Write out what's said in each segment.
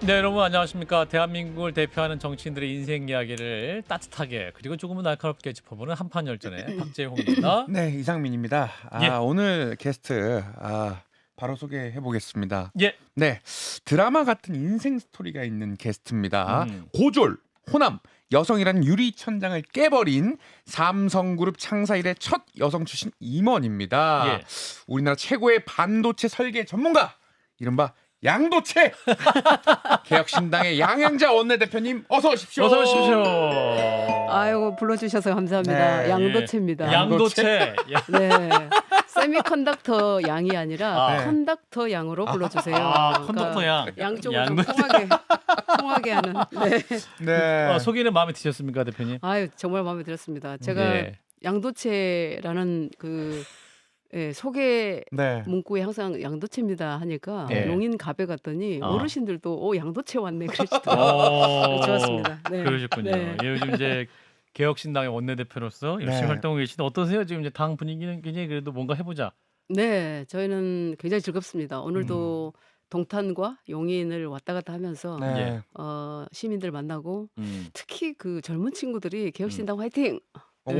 네, 여러분 안녕하십니까. 대한민국을 대표하는 정치인들의 인생 이야기를 따뜻하게 그리고 조금은 날카롭게 짚어보는 한판 열전의 박재홍입니다. 네, 이상민입니다. 예. 오늘 게스트 바로 소개해 보겠습니다. 예. 네, 드라마 같은 인생 스토리가 있는 게스트입니다. 음. 고졸, 호남, 여성이라는 유리천장을 깨버린 삼성그룹 창사 이래 첫 여성 출신 임원입니다. 예. 우리나라 최고의 반도체 설계 전문가, 이른바 양도체 개혁신당의 양양자 원내대표님 어서 오십시오. 어서 오십시오. 아이고 불러주셔서 감사합니다. 네, 양도체입니다. 양도체. 네, 세미컨덕터 양이 아니라 네. 컨덕터 양으로 불러주세요. 컨덕터 양. 양쪽을 좀 양도체. 통하게 하는. 네. 네. 소개는 마음에 드셨습니까, 대표님? 아유 정말 마음에 들었습니다. 제가 예. 양도체라는 소개 네. 문구에 항상 양도체입니다 하니까 예. 농인 가게 갔더니 어. 어르신들도 양도체 왔네 그러시더라고요. 좋았습니다. 네. 그러셨군요. 네. 예, 요즘 이제 개혁신당의 원내대표로서 열심히 네. 활동하고 계신데 어떠세요? 지금 이제 당 분위기는 굉장히 그래도 뭔가 해보자. 네, 저희는 굉장히 즐겁습니다. 오늘도 동탄과 용인을 왔다 갔다 하면서 네. 시민들 만나고 음. 특히 그 젊은 친구들이 개혁신당 화이팅, 오.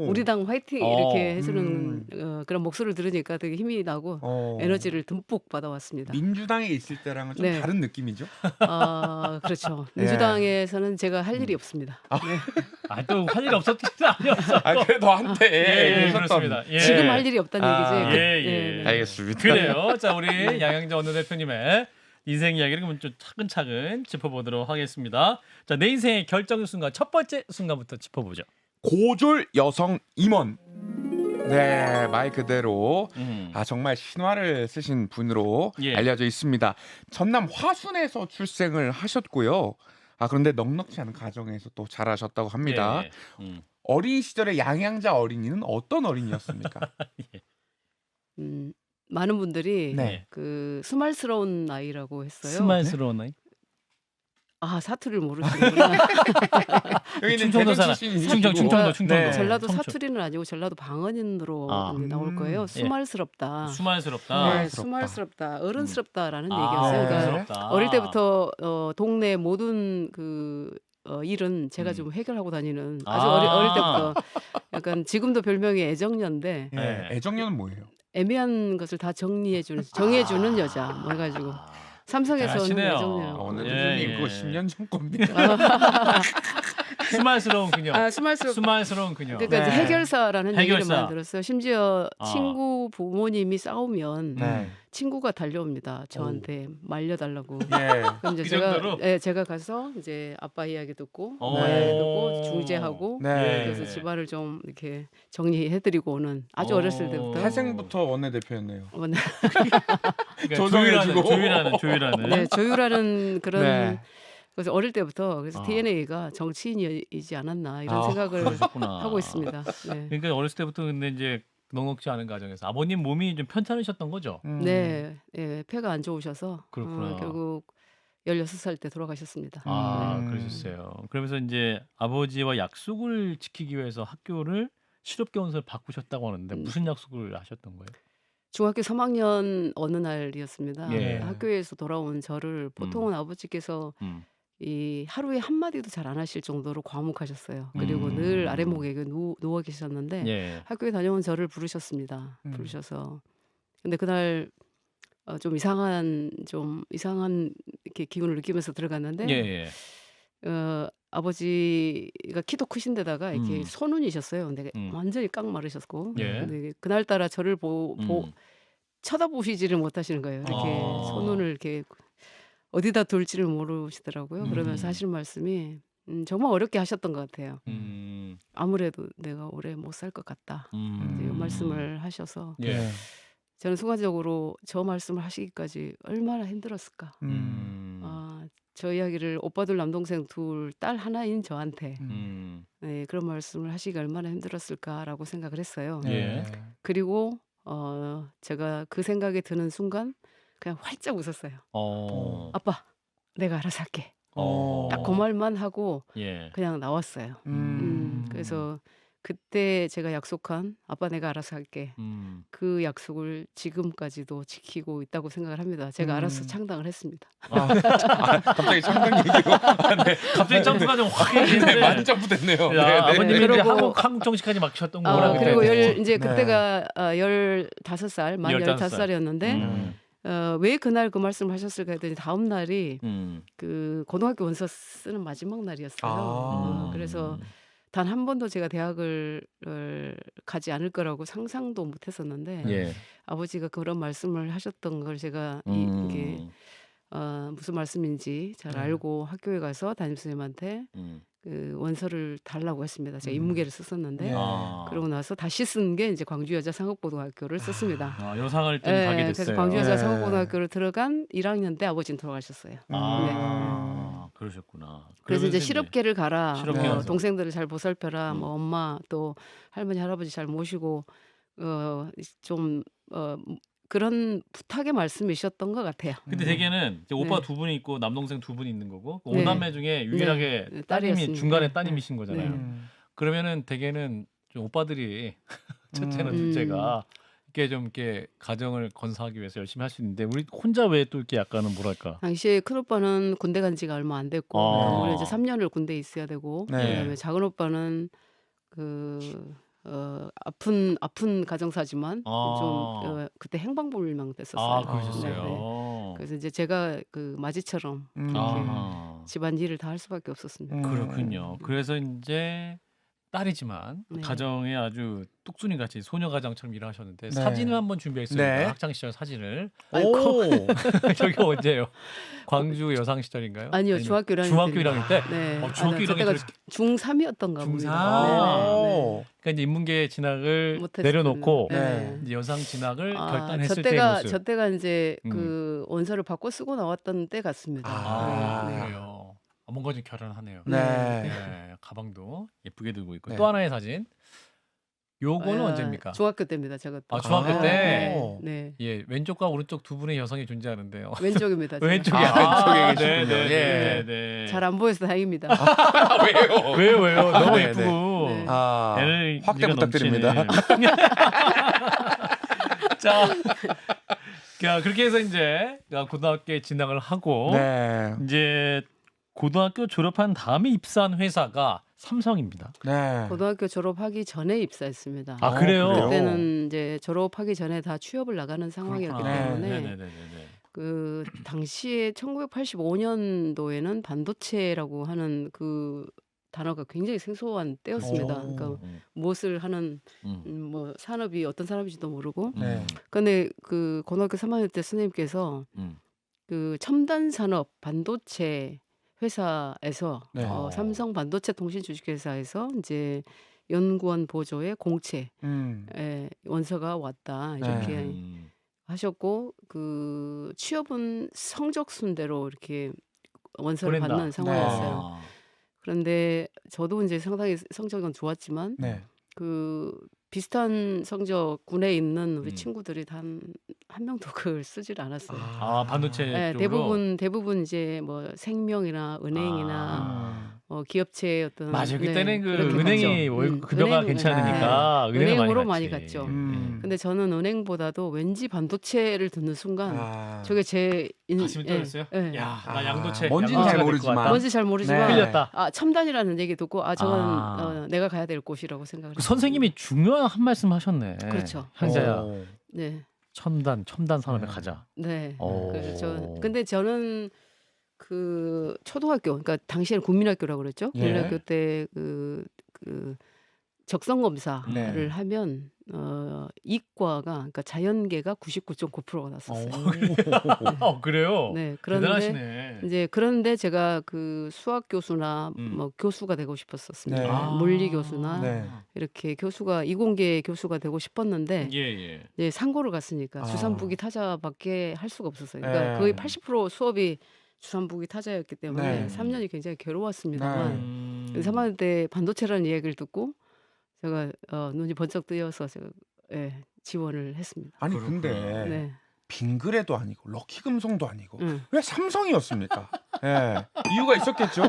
우리 당 화이팅 어. 이렇게 해주는 그런 목소리를 들으니까 되게 힘이 나고 에너지를 듬뿍 받아왔습니다. 민주당에 있을 때랑은 좀 네. 다른 느낌이죠? 그렇죠. 예. 민주당에서는 제가 할 일이 없습니다. 또 할 일 없었던 게 아니었어. 그래도 한때 예, 있었던. 그렇습니다. 예. 지금 할 일이 없다는 얘기지. 예. 알겠습니다. 그래요. 자, 우리 양양자 원내대표님의 인생 이야기를 그럼 좀 차근차근 짚어보도록 하겠습니다. 자, 내 인생의 결정 순간 첫 번째 순간부터 짚어보죠. 고졸 여성 임원. 네, 말 그대로 정말 신화를 쓰신 분으로 예. 알려져 있습니다. 전남 화순에서 출생을 하셨고요. 그런데 넉넉지 않은 가정에서 또 자라셨다고 합니다. 예. 어린 시절에 양양자 어린이는 어떤 어린이였습니까? 많은 분들이 네. 그 스말스러운 나이라고 했어요. 스마일스러운 아이. 사투리를 모르시는구나. 여기는 충청도 사람. 충청도. 네. 전라도 청주. 사투리는 아니고 전라도 방언인으로 아. 이제 나올 거예요. 수말스럽다. 수말스럽다. 네, 수말스럽다. 어른스럽다라는 아, 얘기였어요. 그러니까 어른스럽다. 어릴 때부터 동네 모든 일은 제가 좀 해결하고 다니는 아주 어릴 때부터 약간 지금도 별명이 애정녀인데 네. 애정녀는 뭐예요? 애매한 것을 다 정해주는 여자 뭐 해가지고 삼성에서는 잘하시네요. 애정녀. 오늘 예, 대표님 예. 그거 10년 전 겁니다. 수말스러운 그녀. 수말스럽. 수말스러운 그녀. 그러니까 이제 네. 해결사라는 얘기를 해결사. 많이 들었어요. 심지어 아. 친구 부모님이 싸우면 네. 친구가 달려옵니다. 저한테 말려달라고. 예. 그럼 이제 그 정도로? 제가 가서 이제 아빠 이야기 듣고 오. 엄마 이야기 듣고 중재하고 네. 그래서 집안을 좀 이렇게 정리해드리고 오는 아주 어렸을 때부터 태생부터 원내대표였네요. 그러니까 조정해주고. 조율하는. 네, 조율하는 그런 네. 그래서 어릴 때부터 그래서 DNA가 정치인이지 않았나 이런 생각을 그러셨구나. 하고 있습니다. 네. 그러니까 어렸을 때부터 근데 이제 넉넉지 않은 가정에서 아버님 몸이 좀 편찮으셨던 거죠. 네, 폐가 안 좋으셔서 그렇구나. 결국 16살 때 돌아가셨습니다. 그러셨어요. 그러면서 이제 아버지와 약속을 지키기 위해서 학교를 실업교원서를 바꾸셨다고 하는데 무슨 약속을 하셨던 거예요? 중학교 3학년 어느 날이었습니다. 예. 학교에서 돌아온 저를 보통은 아버지께서 이 하루에 한마디도 잘 안 하실 정도로 과묵하셨어요. 그리고 늘 아래목에 누워 계셨는데 예. 학교에 다녀온 저를 부르셨습니다. 부르셔서 근데 그날 좀 이상한 이렇게 기운을 느끼면서 들어갔는데 예. 아버지가 키도 크신데다가 이렇게 소눈이셨어요. 근데 완전히 깡 마르셨고 예. 근데 그날따라 저를 쳐다보시지를 못하시는 거예요. 이렇게 손눈을 이렇게 어디다 둘지를 모르시더라고요. 그러면서 하시는 말씀이 정말 어렵게 하셨던 것 같아요. 아무래도 내가 오래 못 살 것 같다. 이제 이 말씀을 하셔서 예. 저는 순간적으로 저 말씀을 하시기까지 얼마나 힘들었을까. 저 이야기를 오빠들 남동생 둘 딸 하나인 저한테 네, 그런 말씀을 하시기 얼마나 힘들었을까라고 생각을 했어요. 예. 그리고 제가 그 생각이 드는 순간 그냥 활짝 웃었어요. 아빠, 내가 알아서 할게. 딱 그 말만 하고 예. 그냥 나왔어요. 그래서 그때 제가 약속한 "아빠 내가 알아서 할게." 음. 그 약속을 지금까지도 지키고 있다고 생각을 합니다. 제가 알아서 음. 창당을 했습니다. 갑자기 창당 얘기로 네. 갑자기 점수가 좀 확 네, 해지는데. 많이 점프됐네요. 야, 네, 네. 아버님이 이제 그리고- 한국 정치까지 맡기셨던 거라 그때. 그리고 네. 이제 그때가 15살, 만 15살이었는데 왜 그날 그 말씀을 하셨을까 했더니 다음 날이 그 고등학교 원서 쓰는 마지막 날이었어요. 그래서 단 한 번도 제가 대학을 가지 않을 거라고 상상도 못 했었는데 예. 아버지가 그런 말씀을 하셨던 걸 제가 이게 무슨 말씀인지 잘 알고 학교에 가서 담임선생님한테 그 원서를 달라고 했습니다. 제가 인문계를 썼었는데 예. 그러고 나서 다시 쓴 게 이제 광주여자상업고등학교를 썼습니다. 여상을 좀 예, 가게 그래서 됐어요. 광주여자상업고등학교를 들어간 1학년 때 아버지는 돌아가셨어요. 그러셨구나. 그래서 이제 그러면서 실업계를 가라, 실업계 뭐 가서. 동생들을 잘 보살펴라, 뭐 엄마 또 할머니 할아버지 잘 모시고 좀 그런 부탁의 말씀이셨던 것 같아요. 근데 대개는 이제 오빠 네. 두 분이 있고 남동생 두 분이 있는 거고 네. 오남매 중에 유일하게 네, 따님이 딸이었습니다. 중간에 네. 따님이신 거잖아요. 네. 그러면은 대개는 좀 오빠들이 첫째나 음. 둘째가 이렇게 좀 이렇게 가정을 건사하기 위해서 열심히 할 수 있는데 우리 혼자 왜 또 이렇게 약간은 뭐랄까? 당시에 큰 오빠는 군대 간 지가 얼마 안 됐고 우리 이제 3년을 군대에 있어야 되고 네. 그다음에 작은 오빠는 아픈 가정사지만 좀 그때 행방불명 됐었어요. 그러셨어요. 네. 그래서 이제 제가 그 마지처럼 집안 일을 다 할 수밖에 없었습니다. 그렇군요. 그래서 이제 딸이지만 네. 가정에 아주 뚝순이 같이 소녀 가장처럼 일하셨는데 네. 사진을 한번 준비했습니다. 네. 학창 시절 사진을. 오. 저기 언제요? 광주 여상 시절인가요? 아니요, 아니면 중학교 1학년 중학교 때입니다. 1학년 때. 네. 중학교 1학년 그때가 때. 중3이었던가 중3. 봅니다. 네. 그러니까 이제 인문계 진학을 못했을 내려놓고 때는. 네. 이제 여상 진학을 아, 결단했을 때의 모습. 저 때가 이제 그 원서를 바꿔 쓰고 나왔던 때 같습니다. 네. 그래요. 뭔가 좀 결혼하네요. 네. 네, 가방도 예쁘게 들고 있고 네. 또 하나의 사진. 요거는 언제입니까? 중학교 때입니다. 저것도. 중학교 때. 네. 예, 왼쪽과 오른쪽 두 분의 여성이 존재하는데요. 왼쪽입니다. 제가. 왼쪽에 왼쪽에 계시군요. 네, 예. 네. 잘 안 보여서 다행입니다. 왜요? 왜요? 너무 네, 예쁘고. 네. 에너지가 확대 부탁드립니다. 넘치는. 자, 그렇게 해서 이제 고등학교에 진학을 하고 네. 이제 고등학교 졸업한 다음에 입사한 회사가 삼성입니다. 네. 고등학교 졸업하기 전에 입사했습니다. 그래요? 그때는 이제 졸업하기 전에 다 취업을 나가는 상황이었기 그렇구나. 때문에 네네네네. 그 당시에 1985년도에는 반도체라고 하는 그 단어가 굉장히 생소한 때였습니다. 오. 그러니까 무엇을 하는 뭐 산업이 어떤 산업인지도 모르고. 네. 근데 그 고등학교 3학년 때 선생님께서 그 첨단 산업 반도체 회사에서 네. 삼성 반도체 통신 주식회사에서 이제 연구원 보조의 공채 원서가 왔다 이렇게 네. 하셨고 그 취업은 성적 순대로 이렇게 원서를 보낸다. 받는 상황이었어요. 그런데 저도 이제 상당히 성적은 좋았지만 네. 그 비슷한 성적 군에 있는 우리 음. 친구들이 단 한 명도 그걸 쓰질 않았어요. 반도체 네, 쪽으로. 대부분 이제 뭐 생명이나 은행이나 기업체 어떤 맞아요. 그때는 그 그렇게 은행이 갔죠. 월급 급여가 은행, 괜찮으니까 은행으로 많이 많이 갔지. 갔죠. 음. 근데 저는 은행보다도 왠지 반도체를 듣는 순간 저게 제 가슴이 떨렸어요? 예. 야, 나 양도체. 뭔지는 양도체가 잘 될것 모르지만. 같다. 뭔지 잘 모르지만 네. 흘렸다. 첨단이라는 얘기 듣고 저건 내가 가야 될 곳이라고 생각을 그 했어요. 선생님이 중요한 한 말씀 하셨네. 그렇죠. 현자야, 네. 첨단 산업에 가자. 네. 오. 그래서 근데 저는 그 초등학교, 그러니까 당시에는 국민학교라고 그랬죠. 예. 국민학교 때 그 적성 검사를 네. 하면 이과가 그러니까 자연계가 99.9%가 났었어요. 그래요? 네. 그런데 대단하시네. 이제 그런데 제가 그 수학 교수나 음. 뭐 교수가 되고 싶었었습니다. 네. 물리 교수나 네. 이렇게 교수가 이공계 교수가 되고 싶었는데 예. 이제 상고를 갔으니까 아. 주산부기 타자밖에 할 수가 없었어요. 그러니까 네. 거의 80% 수업이 주산부기 타자였기 때문에 네. 3년이 굉장히 괴로웠습니다만 네. 3학년 때 반도체라는 이야기를 듣고 제가 눈이 번쩍 뜨여서 제가 지원을 했습니다. 아니 그렇구나. 근데 네. 빙그레도 아니고 럭키금속도 아니고 응. 왜 삼성이었습니까? 예. 이유가 있었겠죠.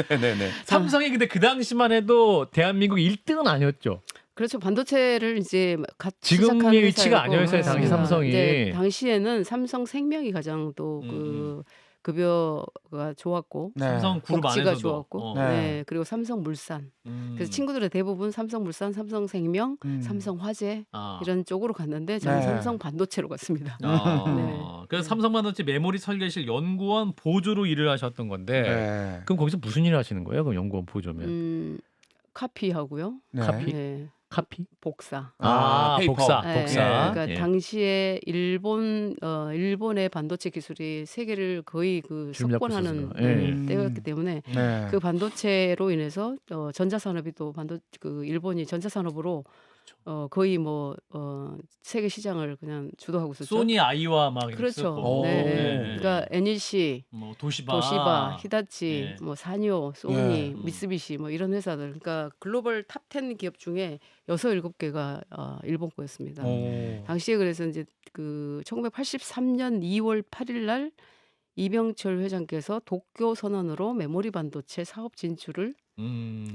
네네네. 삼성이 근데 그 당시만 해도 대한민국 1등은 아니었죠. 그렇죠. 반도체를 이제 갓 지금의 시작한 위치가 회사였고, 아니었어요, 당시 삼성이. 이제 당시에는 삼성생명이 가장 또 음. 급여가 좋았고, 네. 삼성 그룹 복지가 안에서도. 좋았고, 네. 네. 그리고 삼성물산. 그래서 친구들의 대부분 삼성물산, 삼성생명, 삼성화재 아. 이런 쪽으로 갔는데 저는 네. 삼성 반도체로 갔습니다. 아. 그래서 삼성반도체 메모리 설계실 연구원 보조로 일을 하셨던 건데 네. 그럼 거기서 무슨 일을 하시는 거예요? 그럼 연구원 보조면 카피하고요. 네. 카피? 네. 카피? 복사. 페이퍼. 복사. 네, 복사. 그러니까 예. 당시에 일본의 반도체 기술이 세계를 거의 그 주름 잡고 석권하는 있었어요. 예. 때였기 때문에 네. 그 반도체로 인해서 전자산업이 또 일본이 전자산업으로 거의 세계 시장을 그냥 주도하고 있었죠. 소니 아이와 막 그렇죠. 있었고. 네. 네. 그러니까 NEC, 뭐 도시바, 도시바, 히다치, 예. 뭐 사뇨, 소니, 예. 미쓰비시 뭐 이런 회사들. 그러니까 글로벌 탑 10 기업 중에 6, 7개가 일본 거였습니다. 당시에 그래서 이제 그 1983년 2월 8일 날 이병철 회장께서 도쿄 선언으로 메모리 반도체 사업 진출을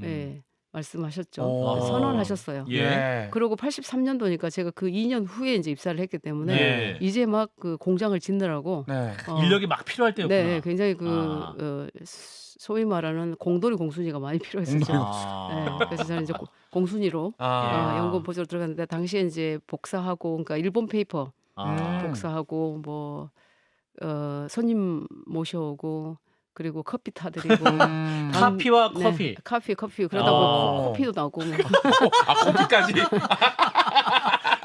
예, 말씀하셨죠. 오. 선언하셨어요. 예. 그리고 83년도니까 제가 그 2년 후에 이제 입사를 했기 때문에 예. 이제 막 그 공장을 짓느라고 네. 인력이 막 필요할 때였구나. 네, 굉장히 아. 소위 말하는 공돌이 공순이가 많이 필요했었죠. 아. 네, 그래서 저는 이제 공순이로 연구원 보조로 들어갔는데 당시에 이제 복사하고 그러니까 일본 페이퍼 아. 복사하고 뭐 손님 모셔오고 그리고 커피 타드리고 카피와 네, 커피. 커피 그러다 보면 커피도 나고 뭐. 거기까지.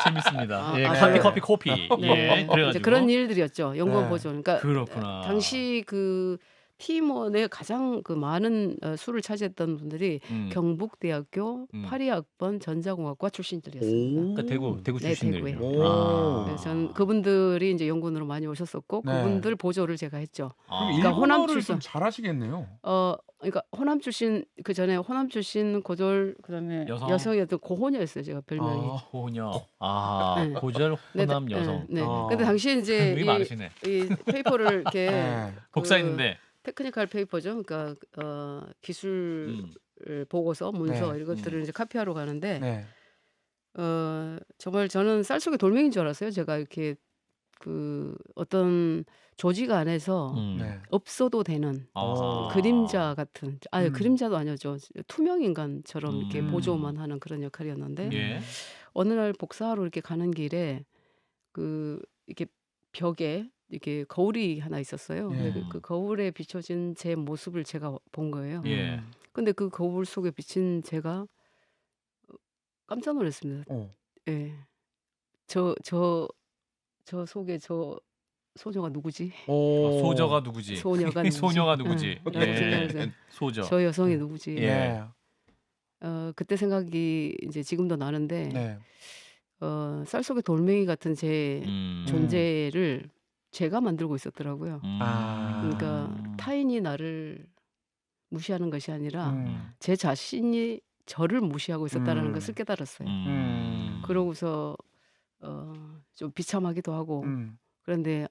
재밌습니다. 아, 예, 아, 커피. 네. 예, 이제 그래가지고 그런 일들이었죠. 연구원 네. 보조. 그러니까 그렇구나. 당시 그 팀원의 가장 그 많은 수를 차지했던 분들이 경북대학교 파리학번 전자공학과 출신들이었습니다. 그러니까 대구 네, 출신들이요. 대구에. 오. 아. 그래서 저는 그분들이 이제 연구원으로 많이 오셨었고 네. 그분들 보조를 제가 했죠. 아. 그러니까 호남 일본어를 출신. 좀 잘하시겠네요. 그러니까 호남 출신 그 전에 호남 출신 고졸 그다음에 여성이었던 고호녀였어요. 제가 별명이. 호녀. 네. 고졸 네, 호남 여성. 네. 근데 당시에 이제 되게 많으시네. 이 페이퍼를 이렇게 네. 복사했는데. 테크니컬 페이퍼죠. 그러니까 기술 보고서, 문서 네. 이런 것들을 이제 카피하러 가는데 네. 정말 저는 쌀 속에 돌멩이인 줄 알았어요. 제가 이렇게 그 어떤 조직 안에서 네. 없어도 되는 아. 그림자 같은 그림자도 아니었죠. 투명 인간처럼 이렇게 음. 보조만 하는 그런 역할이었는데 예. 어느 날 복사하러 이렇게 가는 길에 이렇게 벽에 이렇게 거울이 하나 있었어요. 근데 예. 그 거울에 비춰진 제 모습을 제가 본 거예요. 예. 근데 그 거울 속에 비친 제가 깜짝 놀랐습니다. 예. 저 속에 저 소녀가 누구지? 소저가 누구지? 소녀가 누구지? 소녀가 누구지? 라고 생각해서 소저. 저 여성이 누구지? 예. 그때 생각이 이제 지금도 나는데 네. 쌀 속에 돌멩이 같은 제 존재를 제가 만들고 있었더라고요. 그러니까 타인이 나를 무시하는 것이 아니라 제 자신이 저를 무시하고 있었다라는 것을 깨달았어요. 그러고서 좀 비참하기도 하고 그런데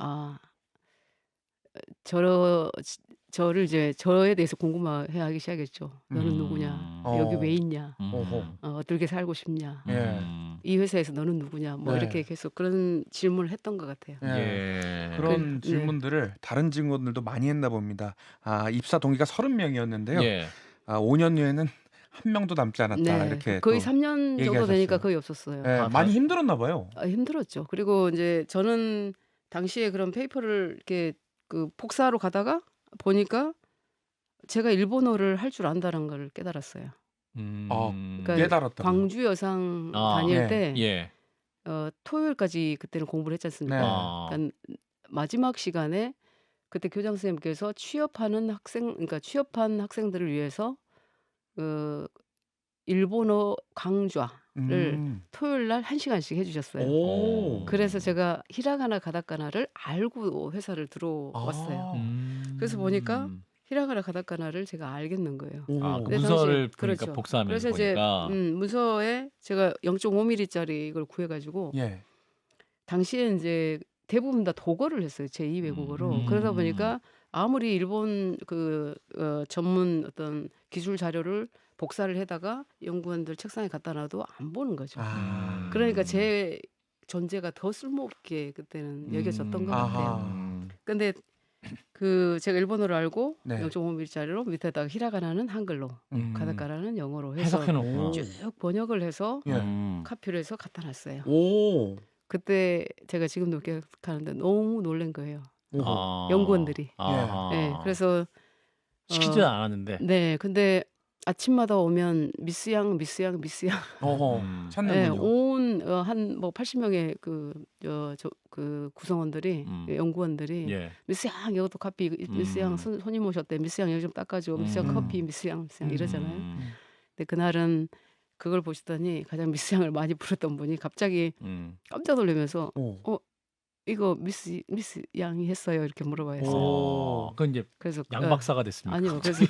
저를 이제 저에 대해서 궁금해하기 시작했죠. 너는 누구냐? 여기 왜 있냐? 어떻게 살고 싶냐? 예. 이 회사에서 너는 누구냐? 뭐 네. 이렇게 계속 그런 질문을 했던 것 같아요. 예. 그런 네. 질문들을 다른 직원들도 많이 했나 봅니다. 입사 동기가 30명이었는데요. 예. 5년 후에는 한 명도 남지 않았다. 네, 이렇게 거의 또 3년 정도 얘기하셨어요. 되니까 거의 없었어요. 예, 많이 힘들었나 봐요. 힘들었죠. 그리고 이제 저는 당시에 그런 페이퍼를 이렇게 그 복사하러 가다가 보니까 제가 일본어를 할 줄 안다는 걸 깨달았어요. 그러니까 깨달았다. 광주 여상 다닐 예. 때 예. 토요일까지 그때는 공부를 했지 않습니까? 네. 그러니까 마지막 시간에 그때 교장 선생님께서 취업한 학생들을 위해서 일본어 강좌를 토요일 날 1시간씩 해주셨어요. 오. 그래서 제가 히라가나 가다카나를 알고 회사를 들어왔어요. 그래서 보니까 히라가나 가다카나를 제가 알겠는 거예요. 근데 문서를 당시에- 보니까 그렇죠. 복사하면서 그래서 이제 보니까 문서에 제가 0.5mm짜리 이걸 구해가지고 예. 당시에 이제 대부분 다 독어를 했어요. 제2 외국어로. 그러다 보니까 아무리 일본 전문 어떤 기술 자료를 복사를 해다가 연구원들 책상에 갖다 놔도 안 보는 거죠. 그러니까 제 존재가 더 쓸모없게 그때는 여겨졌던 것 같아요. 아하. 근데 제가 일본어를 알고 네. 0.5mm짜리로 밑에다가 히라가나는 한글로, 가타카나는 영어로 해서 해석해놓고. 쭉 번역을 해서 예. 카피를 해서 갖다 놨어요. 오. 그때 제가 지금도 기억하는데 너무 놀란 거예요. 오호. 연구원들이. 아하. 네, 그래서 시키지 않았는데. 네, 근데 아침마다 오면 미스양 어허. 음. 찾는군요. 온 한 뭐 80명의 구성원들이 연구원들이 예. 미스양 이것도 카피 미스양 손님 오셨대 미스양 여기 좀 닦아줘 미스양 커피 미스양 이러잖아요. 근데 그날은 그걸 보시더니 가장 미스양을 많이 부르던 분이 갑자기 깜짝 놀라면서 이거 미스 양이 했어요 이렇게 물어봐요. 오. 그건 이제 그래서 양 박사가 됐습니다. 아니요. 그래서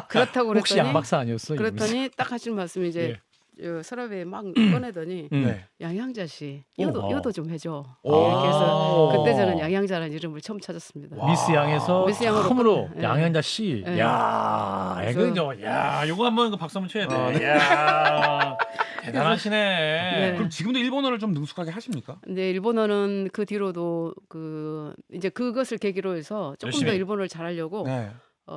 그렇다고 혹시 양 그랬더니 박사 아니었어? 그랬더니 딱 하신 말씀이 이제 서랍에 막 꺼내더니 네. 양양자 씨 오. 이것도 좀 해줘. 오. 이렇게 해서 그때 저는 양양자라는 이름을 처음 찾았습니다. 와. 미스 양에서 미스 양으로 처음으로 끝내. 예. 양현자 씨. 예. 야, 그래서- 이거 야, 요거 한번 박수 한번 쳐야 돼. 아, 네. 야, 대단하시네. 네. 그럼 지금도 일본어를 좀 능숙하게 하십니까? 근데 일본어는 그 뒤로도 이제 그것을 계기로 해서 조금 열심히. 더 일본어를 잘하려고 네.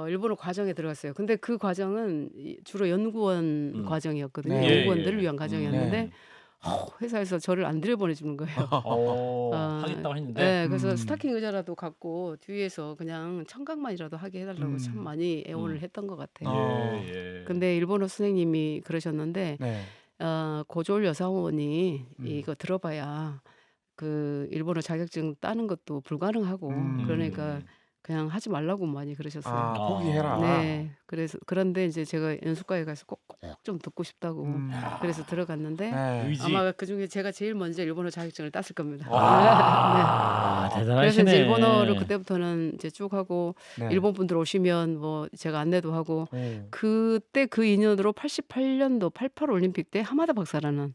일본어 과정에 들어갔어요. 근데 그 과정은 주로 연구원 과정이었거든요. 네. 연구원들을 예, 예. 위한 과정이었는데 네. 회사에서 저를 안 들여보내주는 거예요. 하겠다고 했는데. 네, 그래서 스타킹 의자라도 갖고 뒤에서 그냥 청각만이라도 하게 해달라고 참 많이 애원을 했던 것 같아요. 예. 근데 일본어 선생님이 그러셨는데 네. 고졸 여사원이 이거 들어봐야 일본어 자격증 따는 것도 불가능하고 그러니까 그냥 하지 말라고 많이 그러셨어요. 아, 포기해라. 네, 그런데 이제 제가 연수과에 가서 꼭 좀 듣고 싶다고 그래서 들어갔는데 네. 의지. 아마 그 중에 제가 제일 먼저 일본어 자격증을 땄을 겁니다. 와, 네. 대단하시네. 그래서 이제 일본어를 그때부터는 이제 쭉 하고 네. 일본 분들 오시면 뭐 제가 안내도 하고 오. 그때 그 인연으로 88년도 88 올림픽 때 하마다 박사라는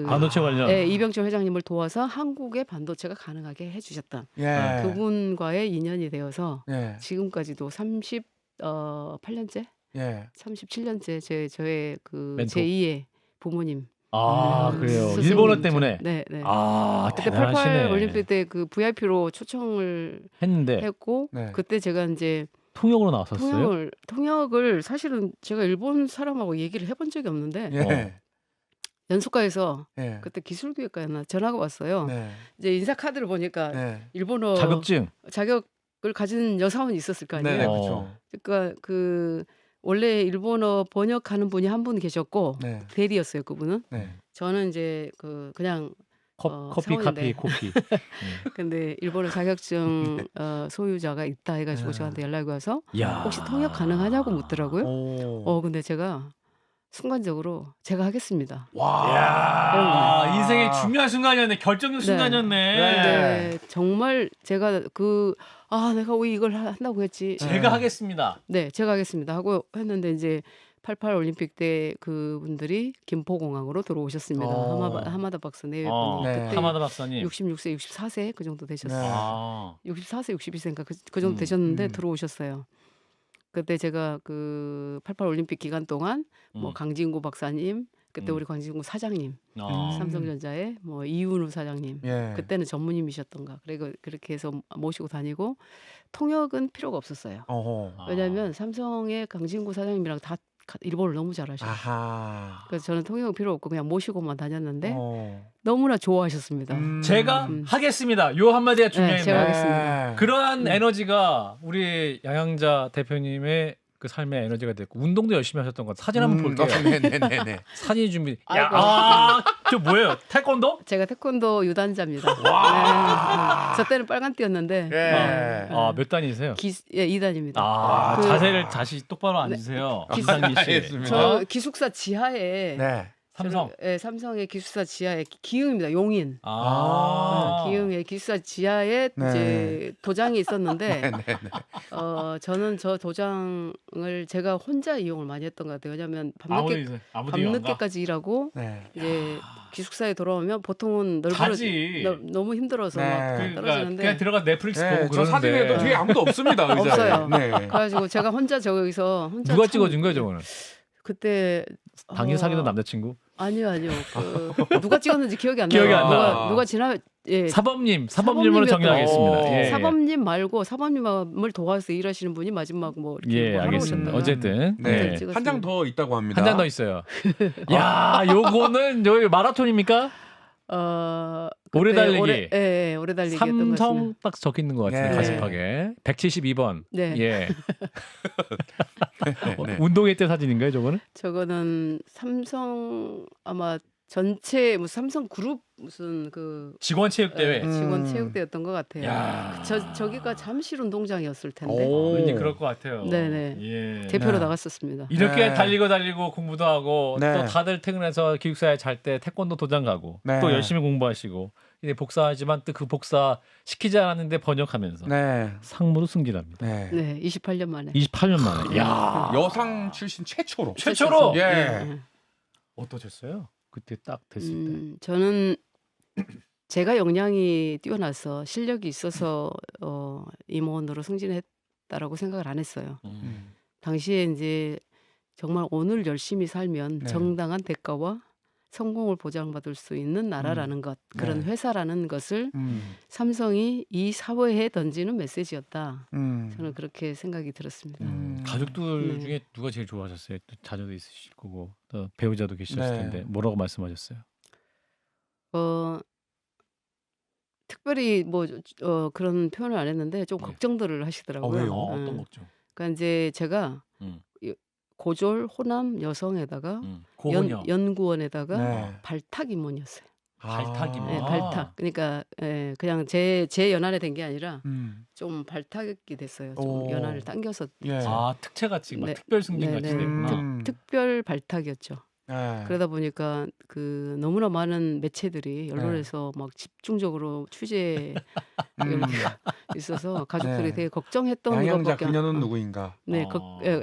반도체 관련. 이병철 회장님을 도와서 한국의 반도체가 가능하게 해주셨던 예. 그분과의 인연이 되어서 예. 지금까지도 38년째, 예. 37년째 저의 멘토. 제2의 부모님. 그래요. 스승님. 일본어 때문에. 네. 그때 그때 88 올림픽 때 그 VIP로 초청을 했는데 했고 네. 그때 제가 이제 통역으로 나왔었어요. 통역을 사실은 제가 일본 사람하고 얘기를 해본 적이 없는데 예. 연수과에서 예. 그때 기술교육과였나 전화가 왔어요. 네. 이제 인사 카드를 보니까 네. 일본어 자격증. 자격을 가진 여사원이 있었을 거 아니에요. 네, 그렇죠. 그러니까 원래 일본어 번역하는 분이 한 분 계셨고 네. 대리였어요, 그분은. 네. 저는 이제 그냥 커피 사원인데. 코피. 근데 일본어 자격증 소유자가 있다 해가지고 네. 저한테 연락이 와서 야. 혹시 통역 가능하냐고 묻더라고요. 오. 근데 제가 순간적으로 제가 하겠습니다. 와. 야, 인생의 중요한 순간이었네. 결정적 순간이었네. 네, 정말 제가 내가 왜 이걸 한다고 했지. 제가 하겠습니다. 네, 제가 하겠습니다 하고 했는데 이제 88 올림픽 때 그분들이 김포공항으로 들어오셨습니다. 하마다 박사 네 분이 네. 그때 하마다 박사님. 66세, 64세 그 정도 되셨어요. 네. 64세, 62세인가 그 정도 되셨는데 음. 들어오셨어요. 그때 제가 88 올림픽 기간 동안 뭐 강진구 박사님, 그때 우리 강진구 사장님, 삼성전자의 뭐 이윤우 사장님, 예. 그때는 전무님이셨던가. 그렇게 해서 모시고 다니고 통역은 필요가 없었어요. 어허. 왜냐하면 삼성의 강진구 사장님이랑 다 일본을 너무 잘하셔요. 아하. 그래서 저는 통역은 필요 없고 그냥 모시고만 다녔는데 어. 너무나 좋아하셨습니다. 제가 하겠습니다. 요 한마디가 중요해요. 제가 하겠습니다. 그러한 에너지가 우리 양양자 대표님의 그 삶의 에너지가 됐고 운동도 열심히 하셨던 것 같아요. 사진 한번 볼게요. 네네네. 사진 준비. 아이고. 저 뭐예요? 태권도? 제가 태권도 유단자입니다. 네. 저 때는 빨간 띠였는데 예. 몇 단이세요? 2단입니다. 자세를 다시 똑바로 앉으세요. 기- 이상미 씨. 알겠습니다. 저 기숙사 지하에 네. 삼성. 예, 삼성의 기숙사 지하에 기흥입니다. 용인. 기흥의 기숙사 지하에 네. 이제 도장이 있었는데 네네네. 저는 저 도장을 제가 혼자 이용을 많이 했던 것 같아요. 왜냐하면 아무도 이용 안 가? 밤늦게까지 일하고 네. 이제 기숙사에 돌아오면 보통은 가지. 너무 힘들어서 네. 막 그러니까 떨어지는데 그냥 들어가 넷플릭스 네, 보고 저 그러는데 사진에도 뒤에 아무도 없습니다. 의자에. 없어요. 네. 그래가지고 제가 혼자 저기서 혼자 누가 참- 찍어준 거야 저거는? 그때 당연히 사귀던 어, 남자친구? 아니요. 누가 찍었는지 기억이 안 기억이 나요. 안 나. 누가 지나 예. 사범님으로 사범님이었던 정리하겠습니다. 거. 예. 사범님 말고 사범님을 도와서 일하시는 분이 마지막 뭐 이렇게 예, 뭐 하러 알겠습니다. 오셨다가 어쨌든 네. 예. 찍었습니다. 한 장 더 있다고 합니다. 한 장 더 있어요. 야, 요거는 여기 마라톤입니까? 오래 그때 달리기. 오래 달리기 했던 것 삼성 같습니다. 딱 적혀 있는 것 같은데 네. 가슴팍에 172번. 네. 예. 네. 운동회 때 사진인가요, 저거는? 저거는 삼성 아마 전체 무슨 삼성 그룹 무슨 그 직원 체육 대회. 직원 체육대였던 것 같아요. 야. 저기가 잠실 운동장이었을 텐데 오. 왠지 그럴 것 같아요. 네네. 예. 대표로 네. 나갔었습니다. 이렇게 네. 달리고 공부도 하고 네. 또 다들 퇴근해서 기숙사에 잘 때 태권도 도장 가고 네. 또 열심히 공부하시고 이제 복사하지만 또 그 복사 시키지 않았는데 번역하면서 네. 상무로 승진합니다. 네. 네, 28년 만에. 28년 만에. 야. 여상 출신 최초로. 최초로. 예. 네. 어떠셨어요? 그때 딱 됐을 때. 저는 제가 역량이 뛰어나서 실력이 있어서 임원으로 승진했다라고 생각을 안 했어요. 당시에 이제 정말 오늘 열심히 살면 네. 정당한 대가와 성공을 보장받을 수 있는 나라라는 것, 그런 네. 회사라는 것을 삼성이 이 사회에 던지는 메시지였다. 저는 그렇게 생각이 들었습니다. 가족들 네. 중에 누가 제일 좋아하셨어요? 또 자녀도 있으실 거고 또 배우자도 계셨을 네. 텐데 뭐라고 말씀하셨어요? 특별히 뭐 그런 표현을 안 했는데 좀 네. 걱정들을 하시더라고요. 왜요? 어떤 걱정? 그러니까 이제 제가 음. 고졸 호남 여성에다가 고혼녀. 연구원에다가 네. 발탁 임원이었어요. 발탁 임원. 네, 아. 발탁. 그러니까 그냥 제 연한에 된 게 아니라 좀 발탁이 됐어요. 좀 오. 연한을 당겨서 예. 아 특채 같이 막 네. 특별 승진 같이 네, 네. 됐구나. 특별 발탁이었죠. 예. 그러다 보니까 그 너무나 많은 매체들이 언론에서 막 집중적으로 취재 있어서 가족들이 네. 되게 걱정했던 양양자 것밖에 그녀는 누구인가? 네,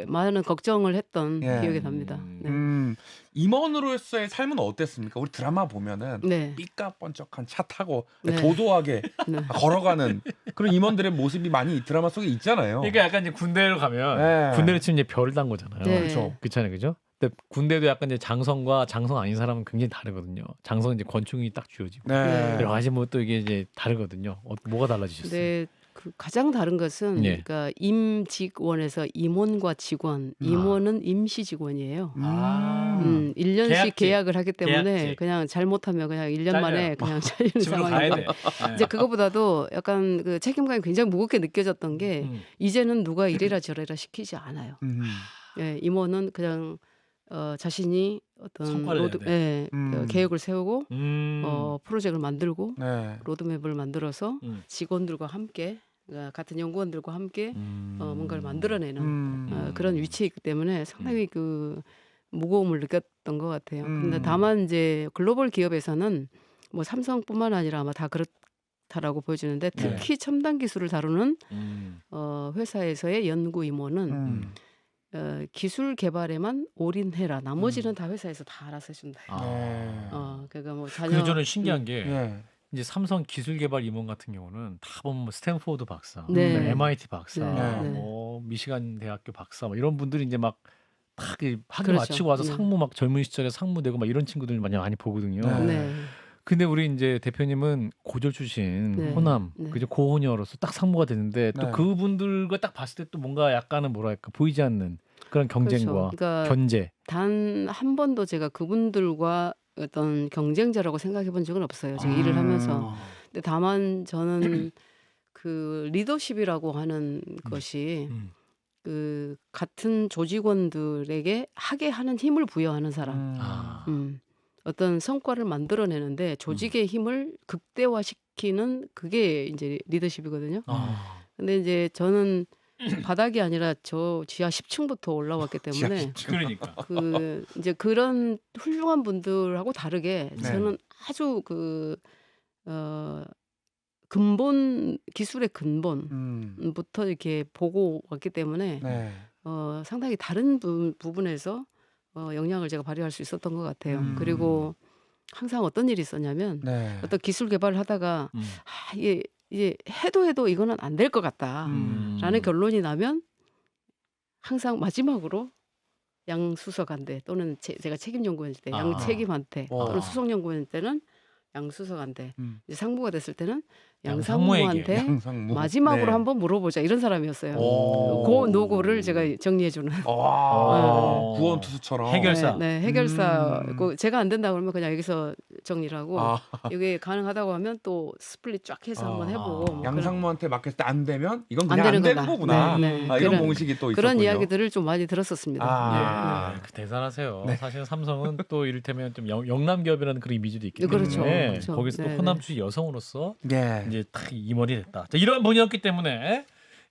많은 걱정을 했던 예. 기억이 납니다. 네. 임원으로서의 삶은 어땠습니까? 우리 드라마 보면은 네. 삐까뻔쩍한 차 타고 네. 도도하게 네. 걸어가는 그런 임원들의 모습이 많이 이 드라마 속에 있잖아요. 그러니까 약간 이제 군대를 가면 네. 군대를 치면 이제 별을 단 거잖아요. 네. 그렇죠. 그렇잖아요, 그죠? 근데 군대도 약간 이제 장성과 장성 아닌 사람은 굉장히 다르거든요. 장성은 이제 권총이 딱 쥐어지고 네. 여러 가지 뭐 또 이게 이제 다르거든요. 뭐가 달라지셨어요? 근데 그 가장 다른 것은 예. 그러니까 임직원에서 임원과 직원, 임원은 임시 직원이에요. 아. 1년씩 계약직. 계약을 하기 때문에 계약직. 그냥 잘못하면 그냥 1년 잘려요. 만에 그냥 잘리는 집으로 가야 상황인데 돼. 네. 이제 그거보다도 약간 그 책임감이 굉장히 무겁게 느껴졌던 게 음. 이제는 누가 이래라 저래라 시키지 않아요. 예, 임원은 그냥 자신이 어떤 성과를 내야 돼. 예, 계획을 세우고 음. 프로젝트를 만들고 네. 로드맵을 만들어서 직원들과 함께 그러니까 같은 연구원들과 함께 뭔가를 만들어내는 그런 위치에 있기 때문에 상당히 그 무거움을 느꼈던 것 같아요. 근데 다만 이제 글로벌 기업에서는 뭐 삼성뿐만 아니라 아마 다 그렇다라고 보여지는데 특히 첨단 기술을 다루는 회사에서의 연구 임원은 기술 개발에만 올인해라. 나머지는 다 회사에서 다 알아서 해준다. 그러니까 뭐 자녀 근데 저는 신기한 게 예. 이제 삼성 기술개발 임원 같은 경우는 다 보면 뭐 스탠포드 박사, 네. 뭐 MIT 박사, 네. 뭐 미시간 대학교 박사, 뭐 이런 분들이 이제 막 학위 그렇죠. 마치고 와서 네. 상무 막 젊은 시절에 상무 되고 막 이런 친구들 많이 보거든요. 네. 네. 근데 우리 이제 대표님은 고졸 출신 네. 호남 네. 그죠 고혼녀로서 딱 상무가 됐는데 또 네. 그분들과 딱 봤을 때 또 뭔가 약간은 뭐랄까 보이지 않는 그런 경쟁과 그렇죠. 그러니까 견제. 단 한 번도 제가 그분들과 어떤 경쟁자라고 생각해 본 적은 없어요. 제가 일을 하면서. 근데 다만 저는 그 리더십이라고 하는 것이 그 같은 조직원들에게 하게 하는 힘을 부여하는 사람. 어떤 성과를 만들어내는데 조직의 힘을 극대화시키는 그게 이제 리더십이거든요. 근데 이제 저는 바닥이 아니라 저 지하 10층부터 올라왔기 지하 때문에 10층. 그러니까. 그 이제 그런 훌륭한 분들하고 다르게 네. 저는 아주 그 근본 기술의 근본부터 이렇게 보고 왔기 때문에 네. 상당히 다른 부분에서 역량을 제가 발휘할 수 있었던 것 같아요. 그리고 항상 어떤 일이 있었냐면 네. 어떤 기술 개발을 하다가 이게 해도 이거는 안 될 것 같다라는 결론이 나면 항상 마지막으로 양수석한테 또는 제가 책임연구원일 때 아. 양책임한테 또는 와. 수석연구원일 때는 양수석한테 이제 상무가 됐을 때는 양상무에게. 양상무한테 양상무. 마지막으로 네. 한번 물어보자 이런 사람이었어요. 오. 그 노고를 제가 정리해주는. 와. 구원 투수처럼. 해결사. 네, 해결사. 제가 안 된다 그러면 그냥 여기서 정리를 하고 아. 이게 가능하다고 하면 또 스플릿 쫙 해서 한번 해보고 뭐 양상무한테 맡겼을 때 안 되면 이건 안 그냥 안 되는 되는 거다. 거구나. 네, 네. 이런 그런- 공식이 또 있었군요. 그런 이야기들을 좀 많이 들었었습니다. 아. 그 대단하세요. 네. 사실 삼성은 또 이를테면 좀 영남 기업이라는 그런 이미지도 있기 때문에 그렇죠, 그렇죠. 거기서 또 네, 호남 네. 출신 여성으로서 네. 이제 딱 임원이 됐다. 자, 이런 분이었기 때문에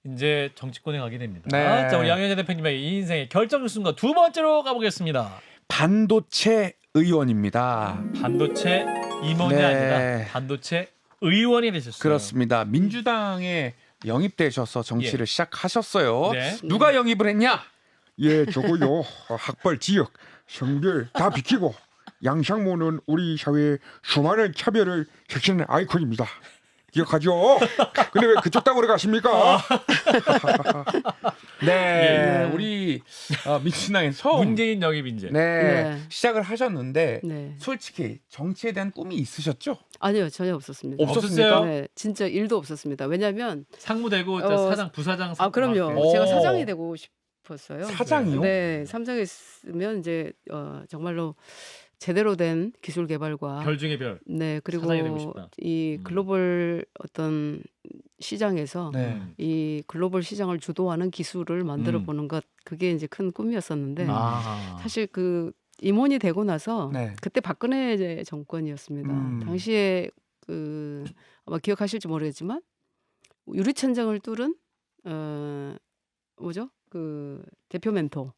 이제 정치권에 가게 됩니다. 네. 자, 우리 양현재 대표님의 이 인생의 결정적 순간 두 번째로 가보겠습니다. 반도체 의원입니다. 반도체 임원이 네. 아니라 반도체 의원이 되셨어요. 그렇습니다. 민주당에 영입되셔서 정치를 시작하셨어요. 네. 누가 영입을 했냐? 예, 저거요. 학벌, 지역, 성별 다 비키고 양상무는 우리 사회의 수많은 차별을 적시는 아이콘입니다. 기억하죠? 근데 왜 그쪽 땅으로 가십니까? 네, 예. 우리 민주당에 처음 문재인 영입 이제. 네, 시작을 하셨는데 네. 솔직히 정치에 대한 꿈이 있으셨죠? 아니요, 전혀 없었습니다. 없었어요? 네, 진짜 일도 없었습니다. 왜냐면 상무되고 어, 부사장. 그럼요. 오. 제가 사장이 되고 싶었어요. 사장이요? 네, 삼성했으면 이제 정말로 제대로 된 기술 개발과 별 중에 별. 네, 그리고 사장이 되고 싶다. 이 음. 글로벌 어떤 시장에서 네. 이 글로벌 시장을 주도하는 기술을 만들어 보는 것 그게 이제 큰 꿈이었었는데 아. 사실 그 임원이 되고 나서 네. 그때 박근혜 이제 정권이었습니다. 당시에 그 아마 기억하실지 모르겠지만 유리천장을 뚫은 뭐죠? 그 대표 멘토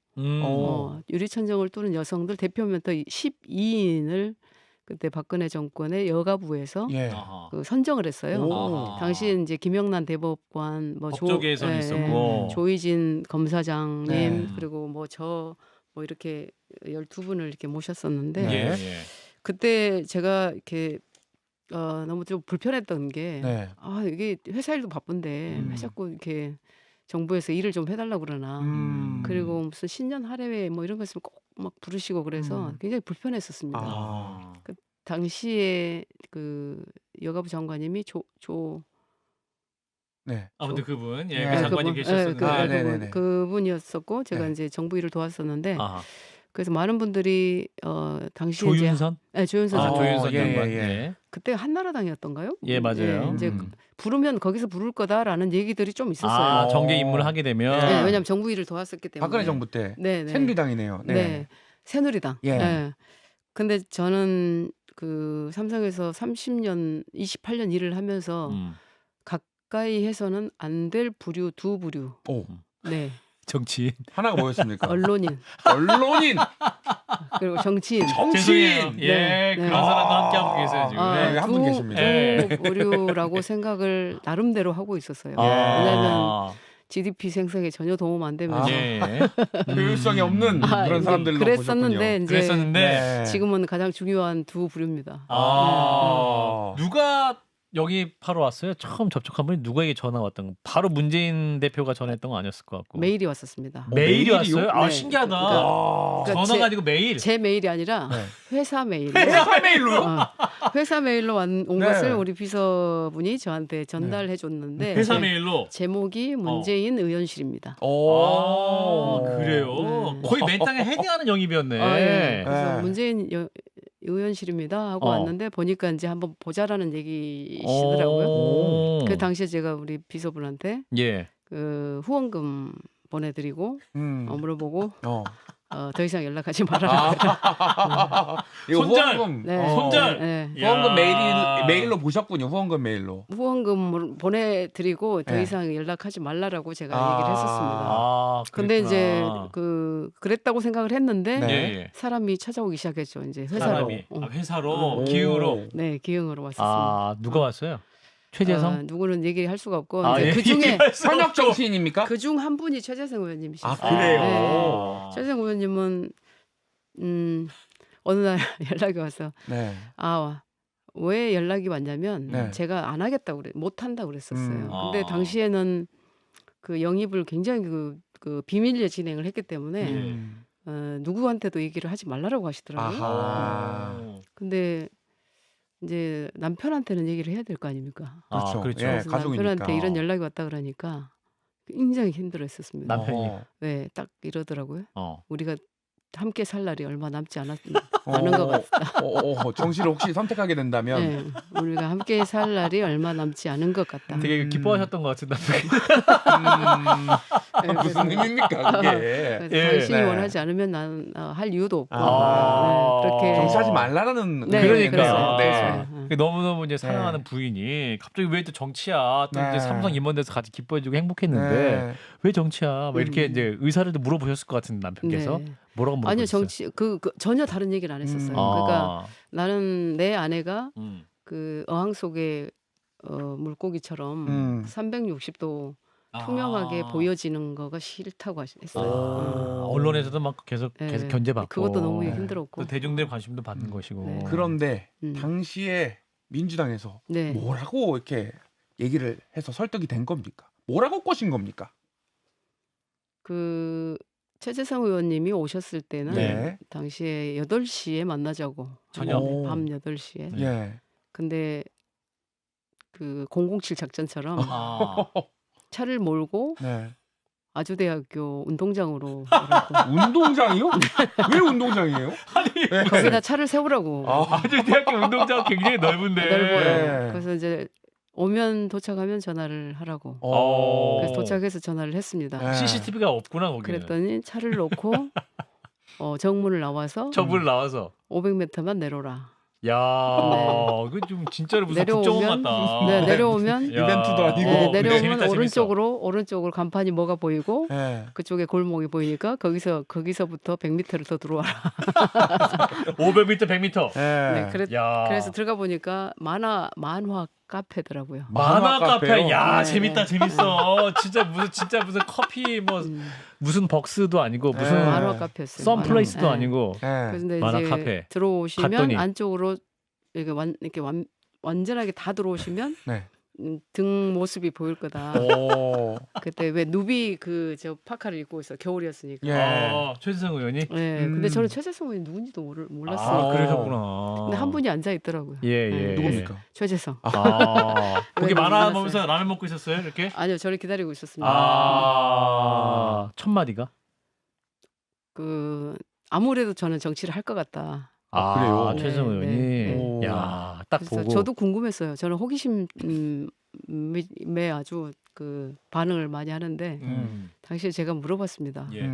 유리천장을 뚫은 여성들 대표 멘토 12인을 그때 박근혜 정권의 여가부에서 예. 아하. 그 선정을 했어요. 오. 당시에 이제 김영란 대법관, 뭐 법조계에서는 있었고. 조희진 검사장님 네. 그리고 뭐 저 뭐 이렇게 12분을 이렇게 모셨었는데 네. 예, 예. 그때 제가 이렇게 너무 좀 불편했던 게 네. 이게 회사 일도 바쁜데 왜 자꾸 이렇게 정부에서 일을 좀 해달라고 그러나 그리고 무슨 신년 할애회 뭐 이런 거 있으면 꼭 막 부르시고 그래서 굉장히 불편했었습니다. 아. 당시에 그 여가부 장관님이 네. 아무튼 그분 예, 네, 그 장관님 계셨었는데. 네네네. 그분이었었고 제가 네. 이제 정부 일을 도왔었는데 아하. 그래서 많은 분들이 당시에 이제 조윤선? 조윤선 아, 장관 조윤선 예, 장관. 예, 예. 예. 그때 한나라당이었던가요? 예, 맞아요. 이제 음. 부르면 거기서 부를 거다라는 얘기들이 좀 있었어요. 아, 정계 임무를 하게 되면 네. 네, 왜냐하면 정부 일을 도왔었기 때문에. 박근혜 정부 때 네, 네. 새누리당이네요. 네. 네. 새누리당. 예. 네. 근데 저는 그 삼성에서 30년, 28년 일을 하면서 음. 가까이 해서는 안 될 부류, 두 부류. 오. 네. 정치인. 하나가 뭐였습니까? 언론인, 언론인, 그리고 정치인. 죄송해요. 정치인. 예, 네, 네. 그런 사람도 함께 하고 계세요 지금. 네, 한 분 계십니다. 예. 두 부류라고 생각을 나름대로 하고 있었어요. 예. 왜냐하면 GDP 생성에 전혀 도움 안 되면서 예. 효율성이 없는 그런 이제 사람들로 그랬었는데 보셨군요. 이제 그랬었는데 네. 지금은 가장 중요한 두 부류입니다. 누가 여기 바로 왔어요? 처음 접촉한 분이 누구에게 전화 왔던 거? 바로 문재인 대표가 전화했던 거 아니었을 것 같고. 메일이 왔었습니다. 메일이 메일이요? 왔어요? 아, 네. 신기하다. 그러니까 전화가 아니고 메일. 제 메일이 아니라 네. 회사 메일. 회사 메일로요? 회사 메일로 온 네. 것을 우리 비서분이 저한테 전달해 줬는데 회사 메일로. 제목이 문재인 의원실입니다. 오. 그래요. 네. 거의 맨 땅에 헤딩하는 영입이었네. 예. 그래서 네. 문재인 의원실입니다 하고 왔는데 보니까 이제 한번 보자라는 얘기시더라고요. 오. 그 당시에 제가 우리 비서분한테 예. 그 후원금 보내드리고 물어보고 더 이상 연락하지 말아라. 이거 손절! 후원금 네. 손절! 네. 후원금 야. 메일로 보셨군요. 후원금 메일로. 후원금 보내드리고 더 네. 이상 연락하지 말라라고 제가 아. 얘기를 했었습니다. 아, 근데 이제 그랬구나. 그랬다고 생각을 했는데 네. 예, 예. 사람이 찾아오기 시작했죠. 이제 회사로. 사람이 회사로 오. 기흥으로. 네, 기흥으로 왔었습니다. 아, 누가 왔어요? 최재성? 누구는 얘기할 수가 없고 아, 이제 예. 그 중에 얘기할 수 현역 없죠. 정치인입니까? 그 중 한 분이 최재성 의원님이셨어요. 아, 그래요? 네. 최재성 의원님은 어느 날 연락이 와서 네. 왜 연락이 왔냐면 네. 제가 안 하겠다고 못 한다고 그랬었어요. 근데 아. 당시에는 그 영입을 굉장히 그 비밀리에 진행을 했기 때문에 음. 누구한테도 얘기를 하지 말라고 하시더라고요. 아하. 근데 이제 남편한테는 얘기를 해야 될 거 아닙니까? 그렇죠. 아, 그렇죠. 예, 그래서 가족이니까. 남편한테 이런 연락이 왔다 그러니까 굉장히 힘들어했었습니다. 남편이. 네, 딱 이러더라고요. 우리가 함께 살 날이 얼마 남지 않은 것 같다. 정씨를 혹시 선택하게 된다면 네, 우리가 함께 살 날이 얼마 남지 않은 것 같다. 되게 기뻐하셨던 것 같은 남편이. 네, 무슨 의미입니까 그게? 그래서 예. 당신이 네. 원하지 않으면 나는 할 이유도 없고 아. 네, 그렇게 정치하지 말라는 네, 그러니까요. 그래서, 네. 네. 너무너무 이제 사랑하는 부인이 갑자기 왜 또 정치야? 또 네. 이제 삼성 임원돼서 같이 기뻐해주고 행복했는데 네. 왜 정치야? 뭐 이렇게 이제 의사를 또 물어보셨을 것 같은 남편께서 네. 뭐라고 물어보셨어요? 아니요 정치 전혀 다른 얘기를 안 했었어요. 아. 그러니까 나는 내 아내가 음. 그 어항 속의 물고기처럼 360도 투명하게 보여지는 거가 싫다고 했어요. 언론에서도 막 계속 네. 견제받고 그것도 너무 네. 힘들었고. 또 대중들의 관심도 받는 것이고. 네. 그런데 음. 당시에 민주당에서 네. 뭐라고 이렇게 얘기를 해서 설득이 된 겁니까? 뭐라고 꼬신 겁니까? 그 최재성 의원님이 오셨을 때는 네. 당시에 8시에 만나자고. 저녁? 네, 밤 8시에. 예. 근데 그 007 작전처럼 아. 차를 몰고 네. 아주대학교 운동장으로 오라고. 운동장이요? 왜 운동장이에요? 네. 거기다 차를 세우라고. 아주 대학교 운동장 굉장히 넓은데. 넓어요. 네. 그래서 이제 도착하면 전화를 하라고. 그래서 도착해서 전화를 했습니다. 네. CCTV가 없구나 거기는. 그랬더니 차를 놓고 정문을 나와서 저분 나와서. 500m만 내려라. 야, 그 좀 진짜로 무슨 국정원 같다. 네, 내려오면 야. 이벤트도 아니고. 네, 네, 내려오면 재밌다, 오른쪽으로 간판이 뭐가 보이고 네. 그쪽에 골목이 보이니까 거기서부터 100m를 더 들어와라. 500m, 100m. 네. 네, 야. 그래서 들어가 보니까 만화 카페더라고요. 만화 카페. 카페요? 야, 네. 재밌다, 재밌어. 진짜 무슨 커피 뭐 무슨 벅스도 아니고 무슨 네. 만화 카페였어요. 썬플레이스도 만화. 아니고. 네. 그런데 만화 이제 카페. 들어오시면 갔더니. 안쪽으로 이렇게 완전하게 다 들어오시면 네. 등 모습이 보일 거다. 오. 그때 왜 누비 저 파카를 입고 있어 겨울이었으니까. 예. 최재성 의원이. 네, 근데 저는 최재성 의원이 누군지도 몰랐어요. 아, 그러셨구나. 근데 한 분이 앉아 있더라고요. 예, 네. 예. 누굽니까? 최재성. 거기 왜 만화 몰랐어요? 보면서 라면 먹고 있었어요, 이렇게? 아니요, 저를 기다리고 있었습니다. 첫 마디가? 아무래도 저는 정치를 할 것 같다. 그래요? 최재성 네, 의원이. 네, 야, 딱 그래서 보고. 저도 궁금했어요. 저는 호기심에 아주 반응을 많이 하는데 당시에 제가 물어봤습니다. 예.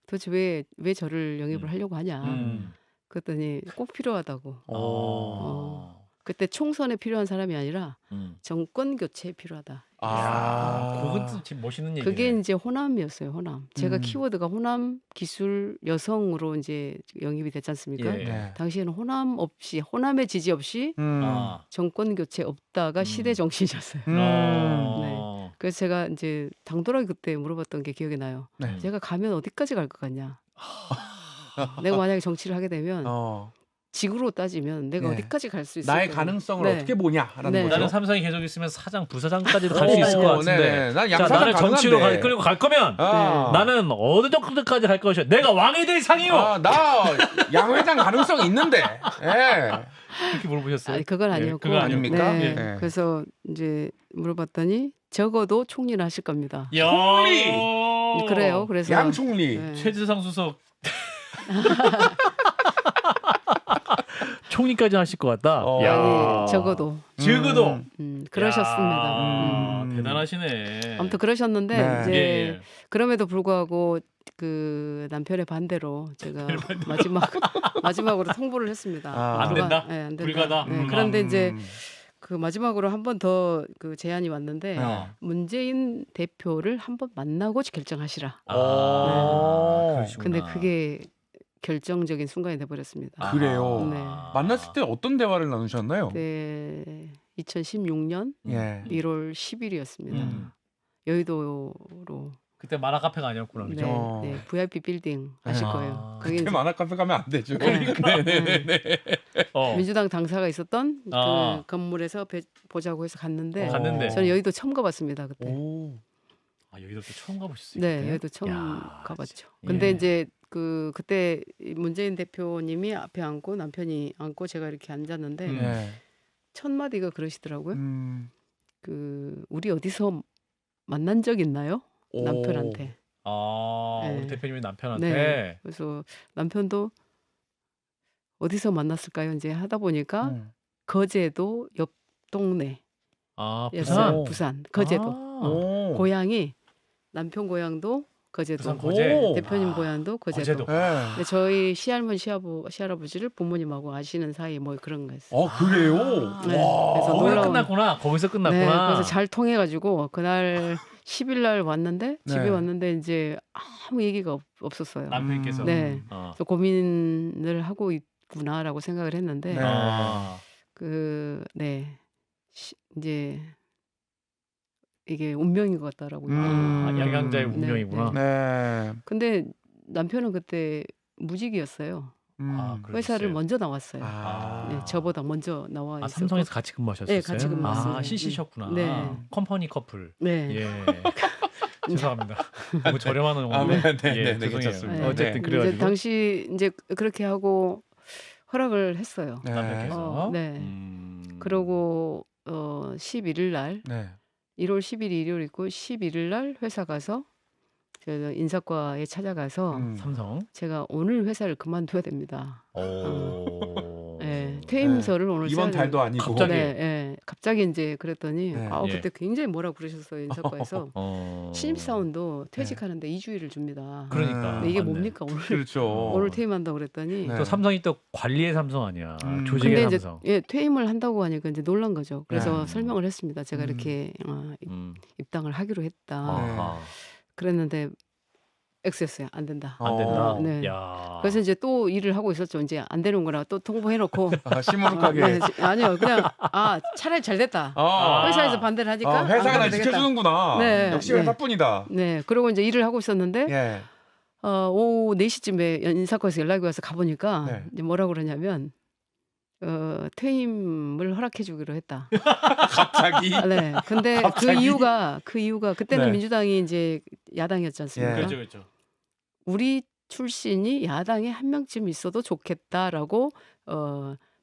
도대체 왜 저를 영입을 하려고 하냐? 음. 그랬더니 꼭 필요하다고. 어. 그때 총선에 필요한 사람이 아니라 음. 정권 교체에 필요하다. 그것도 지금 멋있는 얘기네. 그게 이제 호남이었어요. 호남. 제가 음. 키워드가 호남 기술 여성으로 이제 영입이 됐지 않습니까? 예. 네. 당시에는 호남의 지지 없이 정권 교체 없다가 시대 정신이었어요. 네. 그래서 제가 이제 당돌하게 그때 물어봤던 게 기억이 나요. 네. 제가 가면 어디까지 갈 것 같냐? 내가 만약에 정치를 하게 되면 직으로 따지면 내가 네. 어디까지 갈 수 있을까? 나의 가능성을 네. 어떻게 보냐라는 네. 거죠. 나는 삼성이 계속 있으면 사장, 부사장까지도 갈 수 있을 것 같은데. 네네. 난 자, 양사장 나를 정치로 가능한데. 끌고 갈 거면 아. 나는 어느 정도까지 갈 것이야. 내가 왕이 될 상이요. 나 양회장 가능성 있는데. 예. 이렇게 물어보셨어요? 아니, 그건 예, 아니었고. 그건 아닙니까? 네. 예. 그래서 이제 물어봤더니 적어도 총리는 하실 겁니다. 총리. 그래요. 그래서 양 총리. 네. 최지성 수석. 총리까지 하실 것 같다. 어. 야. 아니 적어도 적어도. 그러셨습니다. 야, 대단하시네. 아무튼 그러셨는데 네. 이제 예. 그럼에도 불구하고 그 남편의 반대로 제가 마지막으로 통보를 했습니다. 아. 안 된다? 네, 안 된다. 불가다? 네, 그런데 이제 그 마지막으로 한 번 더 그 제안이 왔는데 어. 문재인 대표를 한번 만나고 결정하시라. 그러시구나. 근데 그게 결정적인 순간이 돼버렸습니다. 그래요? 네. 만났을 때 어떤 대화를 나누셨나요? 네, 2016년 예. 1월 10일이었습니다. 음. 여의도로 그때 만화 카페가 아니었구나. 네, 그죠? 어. 네, VIP 빌딩 아실 아. 거예요. 거기 그때 이제 만화 카페 가면 안 되죠. 어. 민주당 당사가 있었던 아. 그 건물에서 보자고 해서 갔는데 갔는데. 저는 여의도 처음 가봤습니다 그때. 오. 아, 여기도 또 처음 가보셨어요? 네, 그때? 여의도 처음 야, 가봤죠. 진짜. 근데 예. 이제 그때 문재인 대표님이 앞에 앉고 남편이 앉고 제가 이렇게 앉았는데 예. 첫 마디가 그러시더라고요. 음. 우리 어디서 만난 적 있나요? 오. 남편한테. 우리 네. 대표님이 남편한테. 네. 그래서 남편도 어디서 만났을까요? 이제 하다 보니까 음. 거제도 옆 동네. 부산. 부산. 거제도. 오. 고향이 남편 고향도 거제도. 부산 거제. 오. 대표님 고향도 거제도. 거제도. 예. 근데 저희 시할머니 시할아버지를 부모님하고 아시는 사이 뭐 그런 거였어요. 그래요? 네. 와. 그래서 거기서 놀라운- 끝났구나. 거기서 네, 끝났구나. 그래서 잘 통해가지고 그날 10일 날 왔는데 집에 네. 왔는데 이제 아무 얘기가 없었어요. 남편께서. 네. 어. 그래서 고민을 하고 있구나라고 생각을 했는데 네. 이제 이게 운명인 것 같다라고. 양양자의 네, 운명이구나. 네. 근데 남편은 그때 무직이었어요. 회사를 그러셨어요. 먼저 나왔어요. 아. 네, 저보다 먼저 나와 있었고. 삼성에서 같이 근무하셨어요? 네, 같이 근무했어요. CC셨구나. 네. 컴퍼니 커플. 네. 예. 죄송합니다. 너무 저렴한 아, 용어인데. 네, 네, 네, 죄송해요. 괜찮습니다. 어쨌든 네. 그래가지고 이제 당시 이제 그렇게 하고 허락을 했어요. 네. 남편께서. 네. 그러고 11일 날 네. 1월 10일이 일요일 있고 11일 날 회사 가서 저 인사과에 찾아가서 삼성. 제가 오늘 회사를 그만둬야 됩니다. 오. 네, 퇴임서를 오늘 이번 써야 달도 아니고. 갑자기. 네, 네. 갑자기 이제 그랬더니 네. 예. 그때 굉장히 뭐라 그러셨어요 인사과에서. 신입사원도 퇴직하는데 2주일을 줍니다. 그러니까. 근데 이게 맞네. 뭡니까 오늘 그렇죠. 오늘 퇴임한다고 그랬더니 네. 또 삼성이 또 관리의 삼성 아니야. 음. 조직의 근데 이제 삼성. 퇴임을 한다고 하니까 이제 놀란 거죠. 그래서 네. 설명을 했습니다. 제가 이렇게 음. 입당을 하기로 했다. 아하. 그랬는데 X였어요. 안 된다. 안 된다. 네. 야. 그래서 이제 또 일을 하고 있었죠. 이제 안 되는 거라 또 통보해놓고. 시무룩하게. 네, 아니요, 그냥 차라리 잘 됐다. 회사에서 반대를 하니까 안 회사가 날 가도 되겠다. 지켜주는구나. 네, 역시 네. 회사뿐이다. 네, 그리고 이제 일을 하고 있었는데 예. 오후 4시쯤에 인사과에서 연락이 와서 가보니까 네. 이제 뭐라고 그러냐면 퇴임을 허락해주기로 했다. 갑자기. 네, 근데 갑자기? 그 이유가 그때는 네. 민주당이 이제 야당이었지 않습니까? 예. 그렇죠, 그렇죠. 우리 출신이 야당에 한 명쯤 있어도 좋겠다라고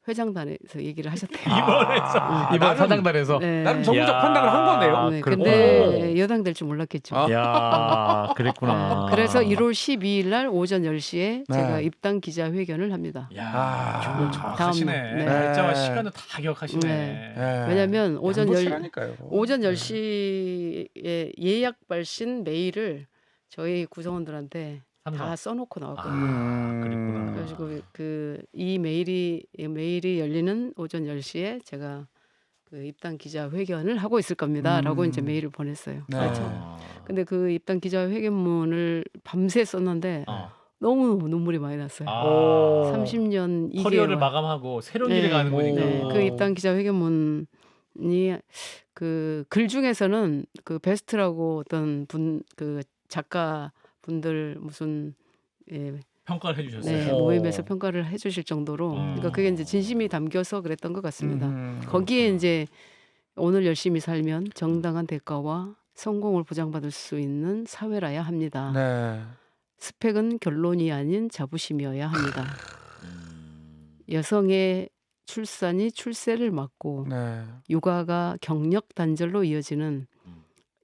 회장단에서 얘기를 하셨대요. 이번에서 이번 나름- 사장단에서. 네. 나름 정무적 야. 판단을 한 거네요. 네, 그랬구나. 근데 여당 될 줄 몰랐겠죠. 야, 그랬구나. 그래서 1월 12일 날 오전 10시에 네. 제가 입당 기자회견을 합니다. 야, 정말 정확하시네. 다음, 네. 날짜와 시간을 다 기억하시네. 네. 예. 왜냐면 오전 양보치라니까요. 오전 10시에 예약 발신 메일을 저희 구성원들한테 삼성. 다 써놓고 나왔거든요. 그랬구나. 그래가지고 이 메일이 열리는 오전 10시에 제가 그 입당 기자회견을 하고 있을 겁니다라고 이제 메일을 보냈어요. 네. 아. 근데 그 입당 기자회견문을 밤새 썼는데 너무 눈물이 많이 났어요. 30년 2개월 커리어를 마감하고 새로운 네. 일을 가는 거니까. 네, 그 입당 기자회견문이 그 글 중에서는 그 베스트라고 어떤 그 작가 분들 무슨 평가를 해주셨어요. 네, 모임에서 평가를 해주실 정도로 그러니까 그게 이제 진심이 담겨서 그랬던 것 같습니다. 거기에 이제 오늘 열심히 살면 정당한 대가와 성공을 보장받을 수 있는 사회라야 합니다. 네. 스펙은 결론이 아닌 자부심이어야 합니다. 여성의 출산이 출세를 막고 네. 육아가 경력 단절로 이어지는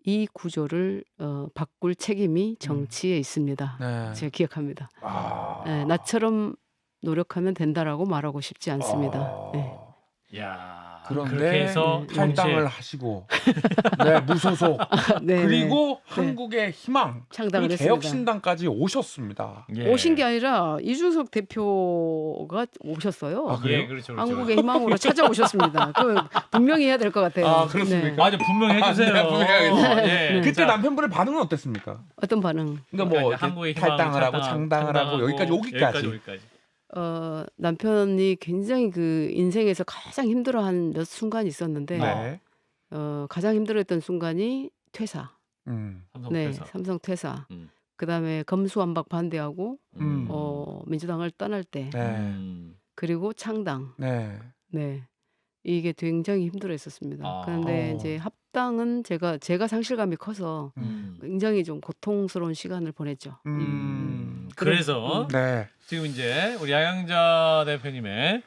이 구조를 바꿀 책임이 정치에 있습니다. 네. 제가 기억합니다. 아. 네, 나처럼 노력하면 된다라고 말하고 싶지 않습니다. 네. 야, 그런데 그렇게 해서 탈당을 하시고 네, 무소속 네, 그리고 한국의 희망 창당을 그리고 했습니다. 개혁신당까지 오셨습니다. 예. 오신 게 아니라 이준석 대표가 오셨어요. 아, 그래요? 예, 그렇죠, 그렇죠. 한국의 희망으로 찾아오셨습니다. 그 분명히 해야 될 것 같아요. 아, 그렇습니까? 맞아, 분명히 해주세요. 네, 분명히 하겠습니다. 예. 그때 자, 남편분의 반응은 어땠습니까? 어떤 반응? 그러니까 뭐 이제 한국의 희망, 탈당을 하고 창당을 하고 여기까지 오기까지. 여기까지. 남편이 굉장히 그 인생에서 가장 힘들어한 몇 순간이 있었는데 네. 가장 힘들었던 순간이 퇴사. 삼성 네, 회사. 삼성 퇴사. 음. 그다음에 검수완박 반대하고 음. 민주당을 떠날 때. 네. 그리고 창당. 네. 네. 이게 굉장히 힘들어했었습니다. 아. 그런데 이제 합당은 제가 상실감이 커서 굉장히 좀 고통스러운 시간을 보냈죠. 그래서 네. 지금 이제 우리 양양자 대표님의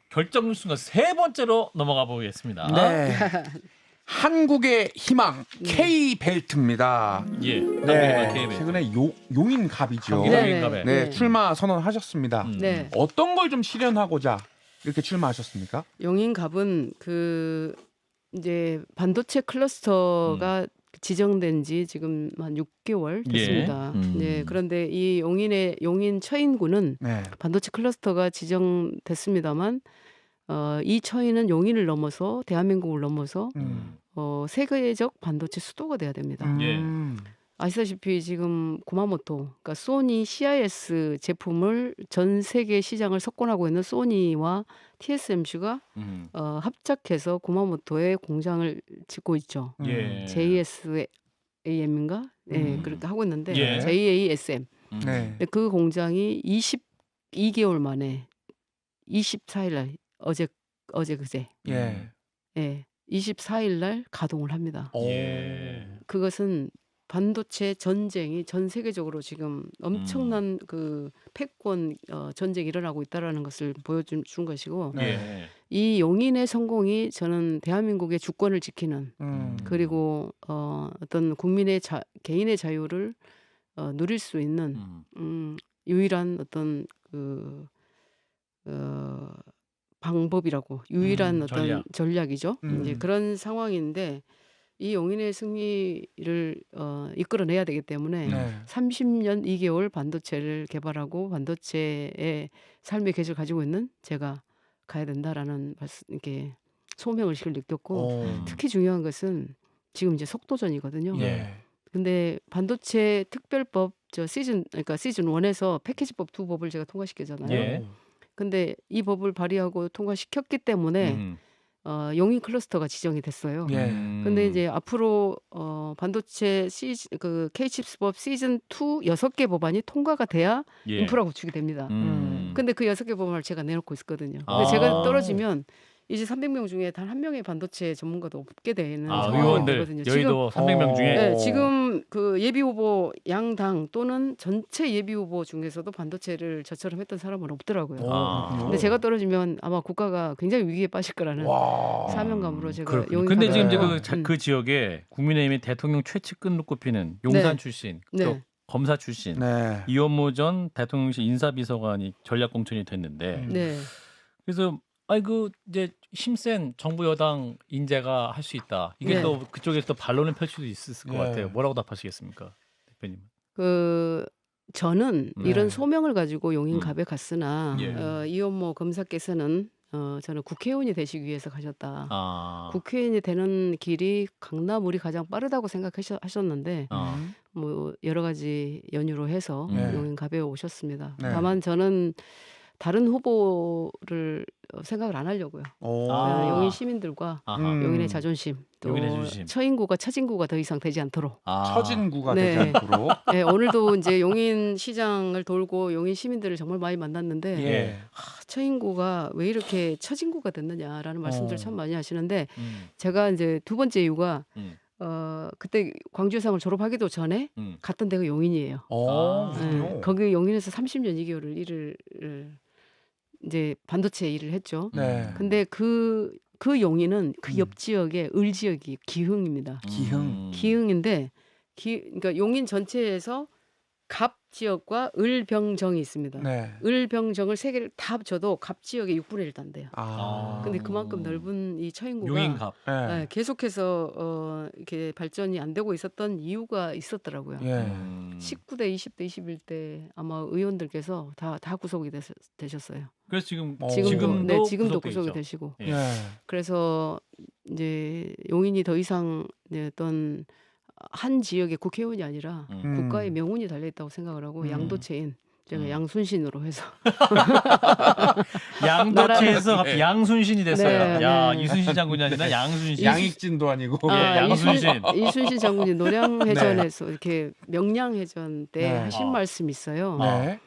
결정 순간 세 번째로 넘어가 보겠습니다. 네. 한국의 희망 K 벨트입니다. 예. 네. K-벨트. 최근에 용인갑이죠. 경기도 용인갑에. 네, 출마 선언하셨습니다. 네. 어떤 걸 좀 실현하고자 이렇게 출마하셨습니까? 용인갑은 그 이제 반도체 클러스터가 지정된 지 지금 한 6개월 됐습니다. 예. 네, 그런데 이 용인 처인구는 네. 반도체 클러스터가 지정됐습니다만 이 처인은 용인을 넘어서 대한민국을 넘어서 세계적 반도체 수도가 돼야 됩니다. 예. 아시다시피 지금 구마모토, 그러니까 소니 CIS 제품을 전 세계 시장을 석권하고 있는 소니와 TSMC가 합작해서 구마모토에 공장을 짓고 있죠. 예. JSAM인가? 네, 그렇게 하고 있는데 예. JASM. 네. 근데 그 공장이 22개월 만에 24일 날 어제 그제 예. 예, 24일 날 가동을 합니다. 예. 그것은 반도체 전쟁이 전 세계적으로 지금 엄청난 그 패권 전쟁이 일어나고 있다라는 것을 보여준 것이고 예. 이 용인의 성공이 저는 대한민국의 주권을 지키는 그리고 어떤 국민의 개인의 자유를 누릴 수 있는 유일한 어떤 그 방법이라고 유일한 어떤 전략이죠. 이제 그런 상황인데 이 용인의 승리를 이끌어내야 되기 때문에 네. 30년 2개월 반도체를 개발하고 반도체의 삶의 계획을 가지고 있는 제가 가야 된다라는 이렇게 소명의식을 느꼈고 특히 중요한 것은 지금 이제 속도전이거든요. 예. 근데 반도체 특별법 그러니까 시즌 1에서 패키지법 2법을 제가 통과시켰잖아요. 예. 근데 이 법을 발의하고 통과시켰기 때문에 용인 클러스터가 지정이 됐어요. 예. 근데 이제 앞으로 반도체 그 K칩스법 시즌 2 6개 법안이 통과가 돼야 예. 인프라 구축이 됩니다. 근데 그 6개 법안을 제가 내놓고 있거든요. 근데 아. 제가 떨어지면 이제 300명 중에 단 한 명의 반도체 전문가도 없게 되는 상황이 의원들 되거든요. 여의도 300명 중에 네, 지금 그 예비 후보 양당 또는 전체 예비 후보 중에서도 반도체를 저처럼 했던 사람은 없더라고요. 근데 제가 떨어지면 아마 국가가 굉장히 위기에 빠질 거라는 사명감으로 제가 용인 근데 지금 가면- 이제 그 지역에 국민의힘이 대통령 최측근으로 꼽히는 용산 네. 출신, 네. 또 검사 출신 네. 이원모 전 대통령실 인사비서관이 전략 공천이 됐는데 네. 그래서 그 이제 힘센 정부 여당 인재가 할 수 있다. 이게 네. 또 그쪽에서 또 반론을 펼칠 수 있을 것 네. 같아요. 뭐라고 답하시겠습니까, 대표님? 저는 네. 이런 소명을 가지고 용인갑에 갔으나 예. 이원모 검사께서는 저는 국회의원이 되시기 위해서 가셨다. 아, 국회의원이 되는 길이 강남울이 가장 빠르다고 생각하셨는데 뭐 여러 가지 연유로 해서 네. 용인갑에 오셨습니다. 네. 다만 저는 다른 후보를 생각을 안 하려고요. 용인 시민들과 아하. 용인의 자존심, 또 용인의 자존심. 처인구가 처진구가 더 이상 되지 않도록. 처진구가 네. 되지 않도록. 네, 오늘도 이제 용인 시장을 돌고 용인 시민들을 정말 많이 만났는데 예. 처인구가 왜 이렇게 처진구가 됐느냐라는 말씀들 참 많이 하시는데 음, 제가 이제 두 번째 이유가 음, 그때 광주여상을 졸업하기도 전에 갔던 데가 용인이에요. 그렇군요. 거기 용인에서 30년 2개월을 일을 이제 반도체 일을 했죠. 네. 근데 그 용인은 그 옆 지역의 을 지역이 기흥입니다. 기흥. 기흥인데 그러니까 용인 전체에서 갑 지역과 을병정이 있습니다. 네. 을병정을 세 개를 다 합쳐도 갑 지역의 6분의 1 단대요. 아. 근데 그만큼 넓은 이 처인구가 용인갑. 예. 계속해서 이렇게 발전이 안 되고 있었던 이유가 있었더라고요. 예. 19대, 20대, 21대 아마 의원들께서 다 구속이 되셨어요. 그래서 지금 지금도 구속돼 구속이 있죠. 되시고. 예. 예. 그래서 이제 용인이 더 이상 어떤 한 지역의 국회의원이 아니라 국가의 명운이 달려 있다고 생각을 하고 양도체인 제가 양순신으로 해서 양도체에서 갑자기 양순신이 됐어요. 네, 야 네. 이순신 장군이 아니라 양순신. 양익진도 아니고. 예, 양순신. 이순신 장군이 노량해전에서 이렇게 명량해전 때 네. 하신 말씀이 있어요. 네.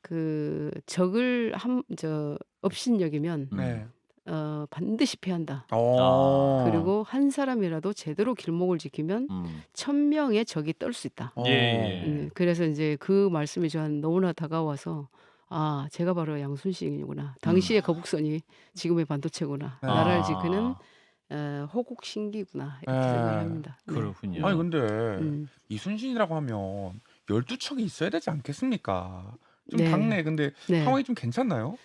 그 적을 업신여기면 네. 반드시 피한다. 그리고 그리고 한 사람이라도 제대로 길목을 지키면 1000명의 적이 떨 수 있다. 예. 그래서 이제 그 말씀이 저한 너무나 다가와서 아 제가 바로 양순신이구나. 당시의 거북선이 지금의 반도체구나. 네. 나라를 지키는 호국신기구나 이렇게 네. 생각을 합니다. 네. 그렇군요. 아니 근데 음. 이순신이라고 하면 12척이 있어야 되지 않겠습니까? 좀 네. 당내 근데 네. 상황이 좀 괜찮나요?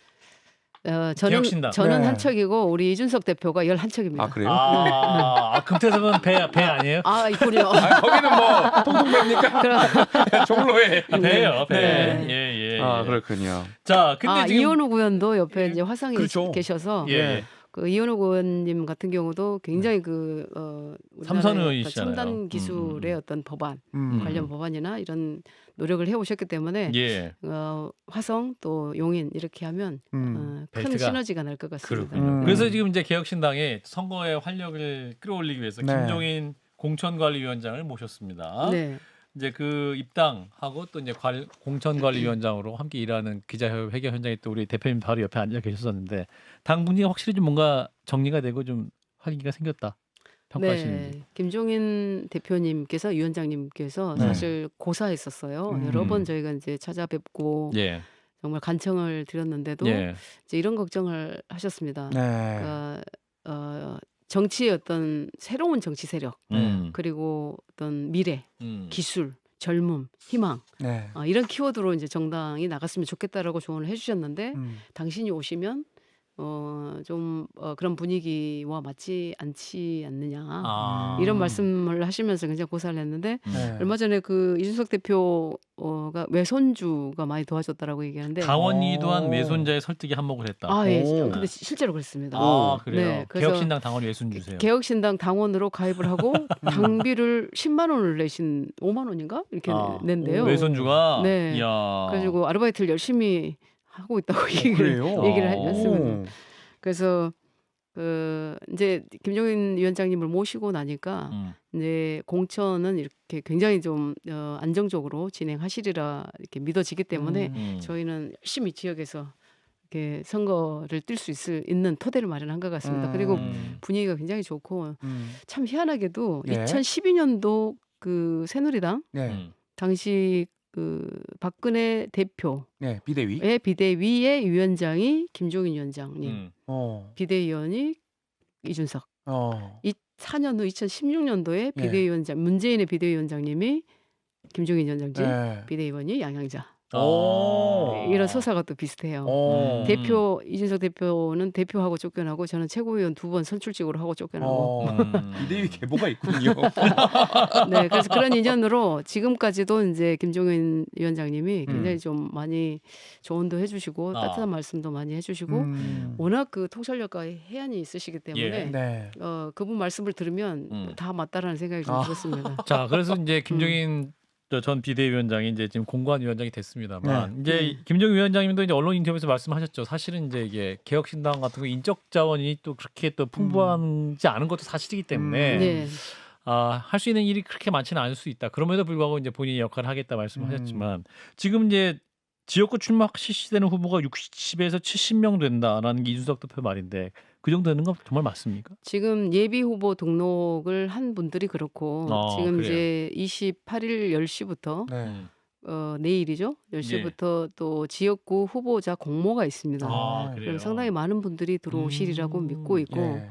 개혁신당. 저는 네. 한 척이고 우리 이준석 대표가 11척입니다. 아 그래요? 금태섭은 배 아니에요? 아, 있군요. 아, 거기는 뭐 통통배입니까? 종로에 배예요, 배. 네. 예, 예. 아 예. 그렇군요. 자, 근데 지금 이현욱 의원도 옆에 이제 화상에 그렇죠. 계셔서 예. 그 이현욱 의원님 같은 경우도 굉장히 그 삼선 우리나라의 의원이시잖아요. 첨단 기술의 어떤 법안 음. 관련 법안이나 이런 노력을 해오셨기 때문에 예. 화성 또 용인 이렇게 하면 큰 벨트가 시너지가 날 것 같습니다. 그렇군요. 그래서 지금 이제 개혁신당이 선거의 활력을 끌어올리기 위해서 네. 김종인 공천관리위원장을 모셨습니다. 네. 이제 그 입당하고 또 이제 공천관리위원장으로 함께 일하는 기자회견 현장에 또 우리 대표님 바로 옆에 앉아 계셨었는데 당 분위기가 확실히 좀 뭔가 정리가 되고 좀 활기가 생겼다 평가하시는지. 네, 김종인 대표님께서 위원장님께서 네. 사실 고사했었어요. 여러 번 저희가 이제 찾아뵙고 예. 정말 간청을 드렸는데도 예. 이제 이런 걱정을 하셨습니다. 네. 그러니까 정치의 어떤 새로운 정치 세력 그리고 어떤 미래, 기술, 젊음, 희망 네. 이런 키워드로 이제 정당이 나갔으면 좋겠다라고 조언을 해주셨는데 음. 당신이 오시면 좀 그런 분위기와 맞지 않지 않느냐 이런 말씀을 하시면서 굉장히 고사를 했는데 네. 얼마 전에 그 이준석 대표가 외손주가 많이 도와줬다라고 얘기하는데 당원이도한 오. 외손자의 설득에 한몫을 했다. 예. 오. 근데 실제로 그랬습니다. 그래요. 네, 그래서 개혁신당 당원 외손 주세요. 개혁신당 당원으로 가입을 하고 당비를 10만 원을 내신 5만 원인가 이렇게 낸대요. 외손주가. 네. 이야. 그래가지고 아르바이트를 열심히 하고 있다고 그래요? 얘기를 오. 했습니다. 그래서 이제 김종인 위원장님을 모시고 나니까 이제 공천은 이렇게 굉장히 좀 안정적으로 진행하시리라 이렇게 믿어지기 때문에 저희는 열심히 지역에서 이렇게 선거를 뛸 수 있는 토대를 마련한 것 같습니다. 그리고 분위기가 굉장히 좋고 참 희한하게도 네. 2012년도 그 새누리당 네. 당시 그 박근혜 대표의 네. 비대위. 비대위의 위원장이 김종인 위원장님, 비대위원이 이준석. 4년 후 2016년도에 예. 비대위원장 문재인의 비대위원장님이 김종인 위원장님, 네. 비대위원이 양양자. 오. 이런 서사가 또 비슷해요. 대표 이준석 대표는 대표하고 쫓겨나고 저는 최고위원 2번 선출직으로 하고 쫓겨나고. 비대위 계보가 있군요. 네, 그래서 그런 인연으로 지금까지도 이제 김종인 위원장님이 굉장히 좀 많이 조언도 해주시고 따뜻한 말씀도 많이 해주시고 워낙 그 통찰력과 해안이 있으시기 때문에 네. 그분 말씀을 들으면 다 맞다라는 생각이 좀 들었습니다. 자, 그래서 이제 김종인 전 비대위원장이 이제 지금 공관위원장이 됐습니다만 이제 김종인 위원장님도 이제 언론 인터뷰에서 말씀하셨죠. 사실은 이제 이게 개혁신당 같은 거 인적 자원이 또 그렇게 또 풍부하지 않은 것도 사실이기 때문에 네. 할 수 있는 일이 그렇게 많지는 않을 수 있다. 그럼에도 불구하고 이제 본인이 역할을 하겠다 말씀하셨지만 지금 이제 지역구 출마 실시되는 후보가 60에서 70명 된다라는 게 이준석 대표 말인데 그 정도 되는 건 정말 맞습니까? 지금 예비 후보 등록을 한 분들이 그렇고 지금 그래요. 이제 28일 10시부터 네. 내일이죠. 10시부터 또 지역구 후보자 공모가 있습니다. 그래요. 그럼 상당히 많은 분들이 들어오시리라고 믿고 있고 예.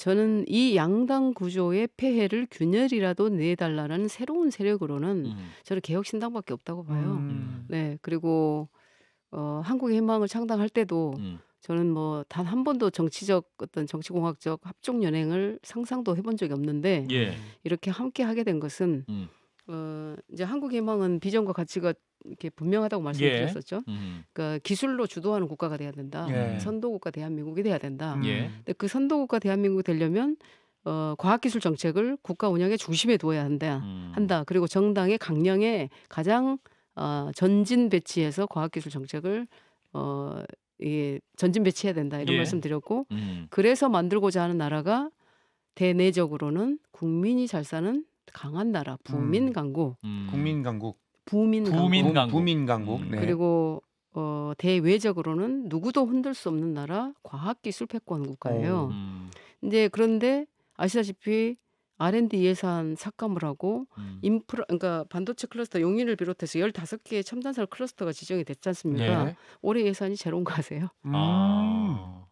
저는 이 양당 구조의 폐해를 균열이라도 내달라는 새로운 세력으로는 저는 개혁신당밖에 없다고 봐요. 네, 그리고 한국의 희망을 창당할 때도 저는 뭐 단 한 번도 정치적 어떤 정치공학적 합종 연행을 상상도 해본 적이 없는데 예. 이렇게 함께 하게 된 것은 이제 한국의 희망은 비전과 가치가 이렇게 분명하다고 말씀드렸었죠. 그러니까 기술로 주도하는 국가가 돼야 된다. 예. 선도국가 대한민국이 돼야 된다. 예. 근데 그 선도국가 대한민국이 되려면 과학기술 정책을 국가 운영의 중심에 두어야 한다. 그리고 정당의 강령에 가장 전진 배치해서 과학기술 정책을 전진 배치해야 된다. 이런 예. 말씀드렸고 그래서 만들고자 하는 나라가 대내적으로는 국민이 잘 사는 강한 나라, 부민강국, 국민강국, 부민강국. 부민강국. 네. 그리고 대외적으로는 누구도 흔들 수 없는 나라, 과학기술 패권 국가예요. 이제 그런데 아시다시피 R&D 예산 삭감을 하고 인프라, 그러니까 반도체 클러스터 용인을 비롯해서 15개의 첨단산 클러스터가 지정이 됐지 않습니까? 네. 올해 예산이 제로인 거 아세요? 아.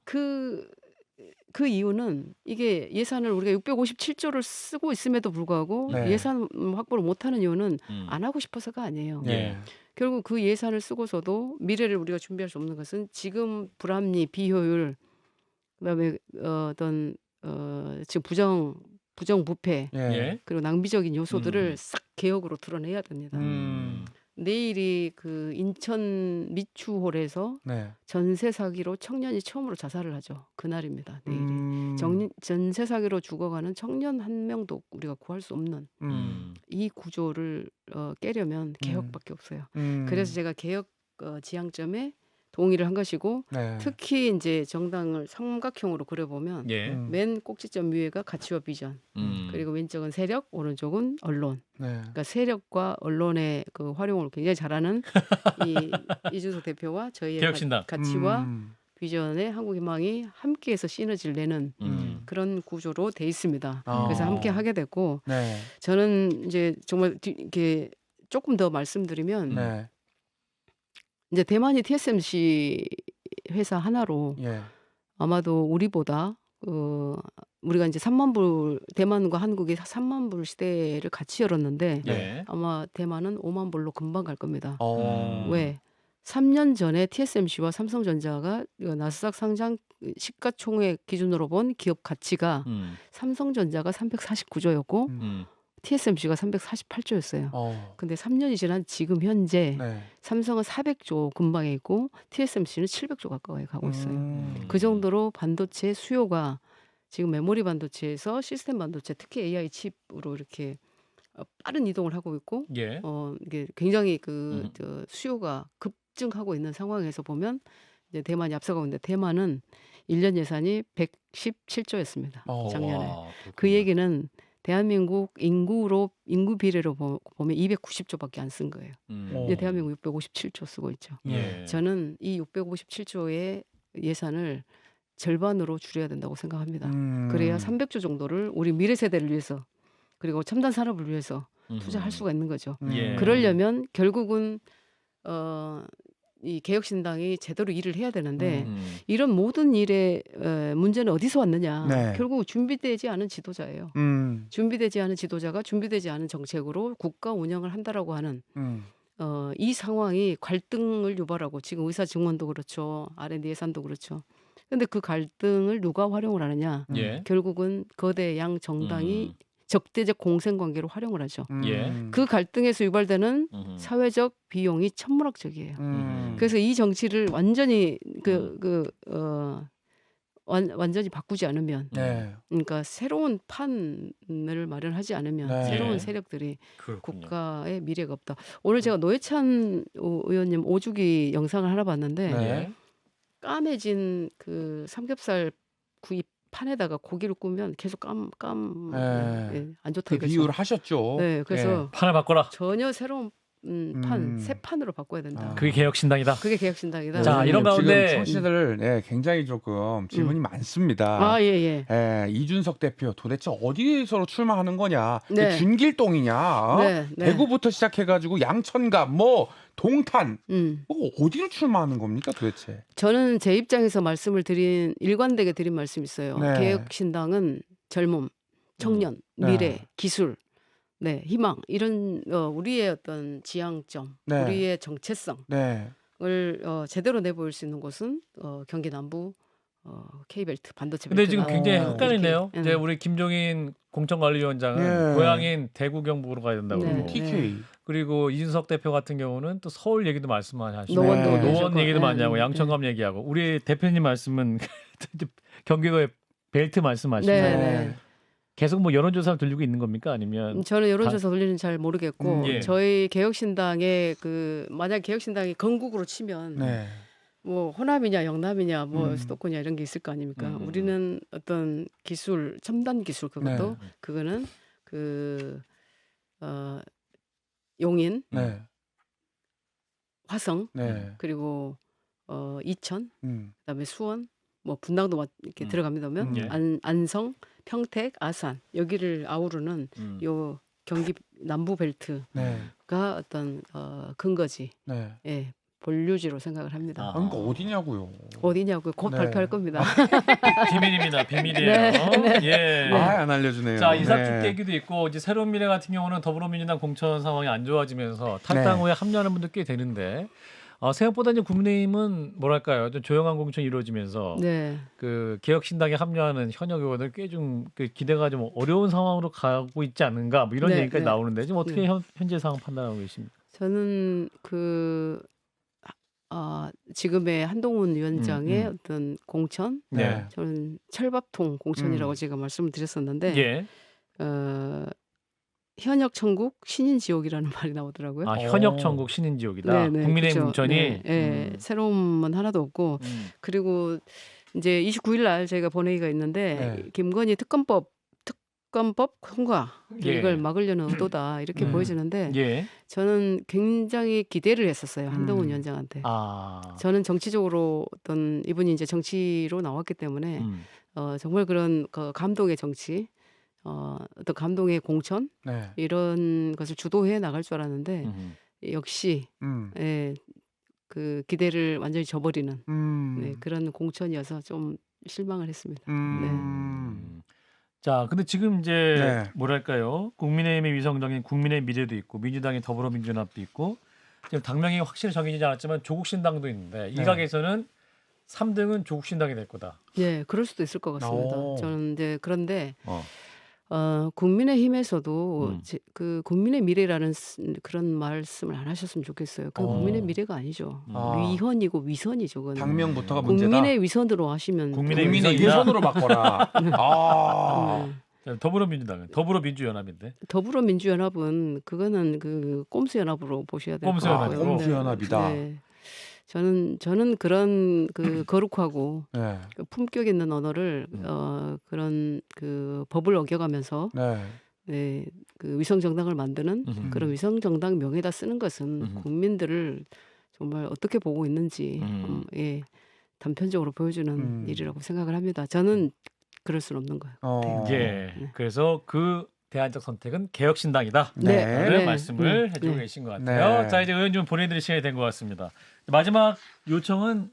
그 이유는 이게 예산을 우리가 657조를 쓰고 있음에도 불구하고 네. 예산 확보를 못하는 이유는 안 하고 싶어서가 아니에요. 예. 결국 그 예산을 쓰고서도 미래를 우리가 준비할 수 없는 것은 지금 불합리, 비효율, 그다음에 어떤 지금 부정부패 예. 예. 그리고 낭비적인 요소들을 싹 개혁으로 드러내야 됩니다. 내일이 그 인천 미추홀에서 네. 전세 사기로 청년이 처음으로 자살을 하죠. 그날입니다. 내일이. 전세 사기로 죽어가는 청년 한 명도 우리가 구할 수 없는 이 구조를 깨려면 개혁밖에 없어요. 그래서 제가 개혁 지향점에 동의를 한 것이고 네. 특히 이제 정당을 삼각형으로 그려보면 예. 맨 꼭지점 위에가 가치와 비전, 그리고 왼쪽은 세력, 오른쪽은 언론. 네. 그러니까 세력과 언론의 그 활용을 굉장히 잘하는 이준석 대표와 저희의 개혁신당. 가치와 비전의 한국희망이 함께해서 시너지를 내는 그런 구조로 돼 있습니다. 그래서 함께 하게 됐고 네. 저는 이제 정말 이렇게 조금 더 말씀드리면 네. 이제 대만이 TSMC 회사 하나로 예. 아마도 우리보다 우리가 이제 3만 불 대만과 한국이 3만 불 시대를 같이 열었는데 예. 아마 대만은 5만 불로 금방 갈 겁니다. 왜? 왜? 3년 전에 TSMC와 삼성전자가 나스닥 상장 시가총액 기준으로 본 기업 가치가 삼성전자가 349조였고 TSMC가 348조였어요. 근데 3년이 지난 지금 현재 네. 삼성은 400조 근방에 있고 TSMC는 700조 가까이 가고 있어요. 그 정도로 반도체 수요가 지금 메모리 반도체에서 시스템 반도체, 특히 AI 칩으로 이렇게 빠른 이동을 하고 있고 예. 이게 굉장히 저 수요가 급증하고 있는 상황에서 보면 이제 대만이 앞서가고 있는데 대만은 1년 예산이 117조였습니다. 작년에. 와, 그 얘기는 대한민국 인구 비례로 보면 290조밖에 안 쓴 거예요. 이제 대한민국 657조 쓰고 있죠. 예. 저는 이 657조의 예산을 절반으로 줄여야 된다고 생각합니다. 그래야 300조 정도를 우리 미래 세대를 위해서 그리고 첨단 산업을 위해서 투자할 수가 있는 거죠. 예. 그러려면 결국은 이 개혁신당이 제대로 일을 해야 되는데 이런 모든 일의 문제는 어디서 왔느냐. 네. 결국 준비되지 않은 지도자예요. 준비되지 않은 지도자가 준비되지 않은 정책으로 국가 운영을 한다라고 하는 이 상황이 갈등을 유발하고 지금 의사 증원도 그렇죠. R&D 예산도 그렇죠. 근데 그 갈등을 누가 활용을 하느냐. 예. 결국은 거대 양 정당이 적대적 공생 관계로 활용을 하죠. 예. 그 갈등에서 유발되는 사회적 비용이 천문학적이에요. 그래서 이 정치를 완전히 완전히 바꾸지 않으면, 네. 그러니까 새로운 판을 마련하지 않으면 네. 새로운 세력들이 그렇군요. 국가의 미래가 없다. 오늘 제가 노회찬 의원님 5주기 영상을 하나 봤는데 네. 까매진 그 삼겹살 구이 판에다가 고기를 구우면 계속 안 좋다 그 이거죠. 비유를 하셨죠. 네, 그래서 판을 바꿔라. 전혀 새로운 새 판으로 바꿔야 된다. 그게 개혁신당이다. 그게 개혁신당이다. 자, 이런 가운데 지금 청취자들 굉장히 조금 질문이 많습니다. 아, 예. 이준석 대표 도대체 어디서로 출마하는 거냐? 네. 준길동이냐? 네. 대구부터 시작해가지고 양천갑, 뭐 동탄, 음. 어디로 출마하는 겁니까 도대체? 저는 제 입장에서 일관되게 드린 말씀이 있어요. 네. 개혁신당은 젊음, 청년, 네. 미래, 기술, 희망 이런 우리의 어떤 지향점, 네. 우리의 정체성을 네. 제대로 내보일 수 있는 곳은 경기 남부 K벨트 반도체 근데 벨트다. 지금 굉장히 헷갈리네요. 이렇게, 이제 우리 김종인 공천관리위원장은 네. 고향인 대구 경북으로 가야 된다고 네. 그러고 TK. 그리고 이준석 대표 같은 경우는 또 서울 얘기도 말씀 많이 하시고 노원도 네. 노원 얘기도 많이 하고 네. 양천감 얘기하고 우리 대표님 말씀은 경기도의 벨트 말씀하시고 네. 계속 뭐 여론조사를 들리고 있는 겁니까? 아니면 저는 여론조사 돌리는 잘 모르겠고 예. 저희 개혁신당의 만약 개혁신당이 건국으로 치면 네. 뭐 호남이냐 영남이냐 뭐 수도권이냐 이런 게 있을 거 아닙니까? 음. 우리는 어떤 기술 첨단 기술 그것도 네. 그거는 용인, 네. 화성 네. 그리고 이천 음. 그다음에 수원 뭐 분당도 이렇게 들어갑니다면 예. 안성, 평택, 아산 여기를 아우르는 요 경기 남부 벨트가 네. 어떤 근거지, 네. 본류지로 생각을 합니다. 아. 그러니까 어디냐고요? 어디냐고요? 곧 네. 발표할 겁니다. 비밀입니다. 비밀이에요. 예. 안 알려주네요. 자, 이삭축 얘기도 있고 이제 새로운 미래 같은 경우는 더불어민주당 공천 상황이 안 좋아지면서 탈당 후에 합류하는 분들 꽤 되는데 생각보다 이제 국민의힘은 뭐랄까요, 좀 조용한 공천이 이루어지면서 네. 그 개혁신당에 합류하는 현역 의원들 꽤 좀 기대가 좀 어려운 상황으로 가고 있지 않은가 뭐 이런 네, 얘기까지 네. 나오는데 지금 어떻게 현재 상황 판단하고 계십니까? 저는 지금의 한동훈 위원장의 어떤 공천, 네. 저는 철밥통 공천이라고 제가 말씀을 드렸었는데 예. 현역 천국 신인 지옥이라는 말이 나오더라고요. 현역 천국 신인 지옥이다. 네, 국민의힘 그렇죠. 공천이. 새로움은 하나도 없고 그리고 이제 29일 날 저희가 본회의가 있는데 김건희 특검법 통과 예. 이걸 막으려는 의도다 이렇게 보여지는데 예. 저는 굉장히 기대를 했었어요 한동훈 위원장한테. 저는 정치적으로 어떤 이분이 이제 정치로 나왔기 때문에 정말 그런 감동의 정치, 어떤 감동의 공천 이런 것을 주도해 나갈 줄 알았는데 역시 그 기대를 완전히 저버리는 그런 공천이어서 좀 실망을 했습니다. 자, 근데 지금 이제 뭐랄까요? 국민의힘의 위성정인 국민의 미래도 있고 민주당의 더불어민주연합도 있고 지금 당명이 확실히 정해지지 않았지만 조국신당도 있는데 일각에서는 3등은 조국신당이 될 거다. 예, 그럴 수도 있을 것 같습니다. 오. 저는 이제 그런데 국민의힘에서도 그 국민의 미래라는 그런 말씀을 안 하셨으면 좋겠어요. 그 국민의 미래가 아니죠. 위헌이고 위선이죠. 그건. 당명부터가 문제다. 국민의 위선으로 하시면 국민의 국민의 위선으로 바꿔라. 더불어민주당은 더불어민주연합인데. 더불어민주연합은 그거는 그 꼼수연합으로 보셔야 될 것 꼼수연합. 같고요. 꼼수연합이다. 저는 그런 그 거룩하고 네. 그 품격 있는 언어를 그런 그 법을 어겨가면서 그 위성 정당을 만드는 그런 위성 정당 명에다 쓰는 것은 국민들을 정말 어떻게 보고 있는지 단편적으로 보여주는 일이라고 생각을 합니다. 저는 그럴 수는 없는 거예요. 그래서 그 대안적 선택은 개혁신당이다. 네. 라는 말씀을 해주고 계신 것 같아요. 자, 이제 의원 좀 보내드릴 시간이 된 것 같습니다. 마지막 요청은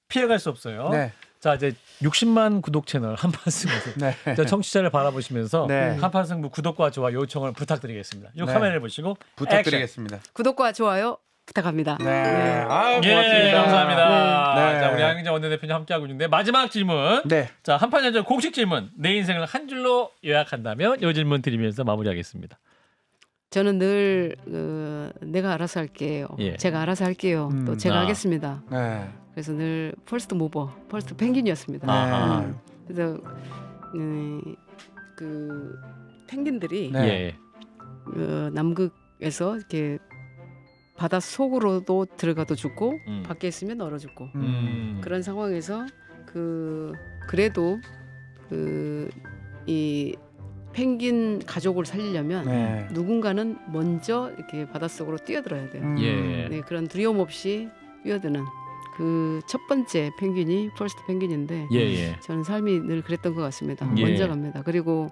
피해갈 수 없어요. 자, 이제 60만 구독 채널 한판승부. 자, 청취자를 바라보시면서 한판승부 구독과 좋아요 요청을 부탁드리겠습니다. 이 카메라를 보시고 부탁드리겠습니다. 구독과 좋아요 부탁합니다. 고맙습니다. 감사합니다. 자, 우리 한경재 원내대표님 함께하고 있는데 마지막 질문. 자, 한판연전 공식 질문. 내 인생을 한 줄로 요약한다면 이 질문 드리면서 마무리하겠습니다. 저는 늘 내가 알아서 할게요. 제가 알아서 할게요. 또 제가 하겠습니다. 그래서 늘 퍼스트 모버, 퍼스트 펭귄이었습니다. 그래서 그 펭귄들이 남극에서 이렇게 바다 속으로도 들어가도 죽고 밖에 있으면 얼어 죽고 그런 상황에서 그래도 이 펭귄 가족을 살리려면 네. 누군가는 먼저 이렇게 바닷속으로 뛰어들어야 돼요. 예. 네, 그런 두려움 없이 뛰어드는 그 첫 번째 펭귄이 퍼스트 펭귄인데 예. 저는 삶이 늘 그랬던 것 같습니다. 예. 먼저 갑니다. 그리고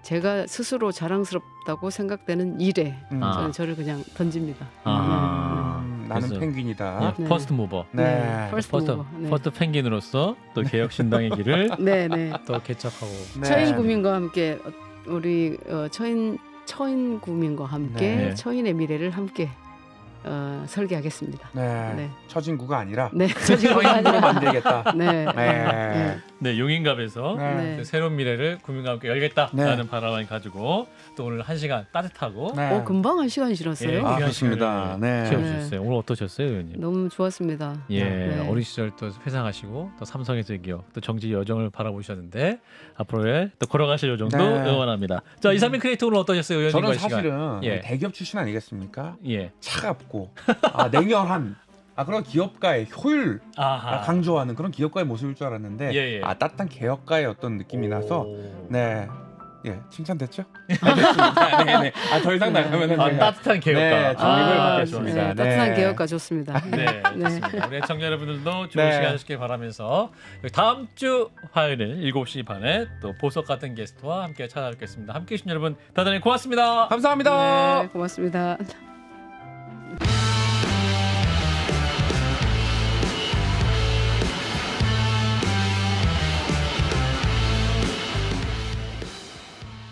제가 스스로 자랑스럽다고 생각되는 일에 아. 저는 저를 그냥 던집니다. 아. 나는 그래서- 펭귄이다. 네. 퍼스트 무버. 네. 퍼스트 퍼스트 모버. 네. 퍼스트 펭귄으로서 또 개혁 신당의 길을 네, 네. 또 개척하고. 네. 처인 구민과 함께 우리 처인 구민과 함께 네. 처인의 미래를 함께 설계하겠습니다. 네. 네. 처진구가 아니라 네, 처인구가 처인구로 아니라 만들겠다. 네, 네. 네, 용인갑에서 네. 네. 그 새로운 미래를 국민과 함께 열겠다라는 바람을 가지고 또 오늘 1시간 따뜻하고 네. 금방 한 시간이 지났어요. 예, 아, 귀한 좋습니다. 시간을 네. 채워주셨어요. 오늘 어떠셨어요, 의원님? 너무 좋았습니다. 예, 네. 어린 시절 또 회상하시고 또 삼성에서의 기억, 또 정치 여정을 바라보셨는데 앞으로의 또 걸어가실 여정도 네. 응원합니다. 자, 이상민 크리에이터 오늘 어떠셨어요, 의원님과 저는 이 시간? 사실은 예. 대기업 출신 아니겠습니까? 예, 차갑고 냉혈한 그런 기업가의 효율 아하, 강조하는 그런 기업가의 모습일 줄 알았는데 예. 따뜻한 개혁가의 어떤 느낌이 나서 오. 네. 예, 칭찬됐죠? 알겠습니다. 네네. 더 이상 나가면은 아, 제가 따뜻한 개혁가. 네, 정립을 아, 받겠습니다. 네, 네. 따뜻한 개혁가 좋습니다. 네, 네. 좋습니다. 우리 청자 여러분들도 좋은 네. 시간 하시길 바라면서 다음 주 화요일 7시 반에 또 보석 같은 게스트와 함께 찾아뵙겠습니다. 함께해 주신 여러분 대단히 고맙습니다. 감사합니다. 네, 고맙습니다.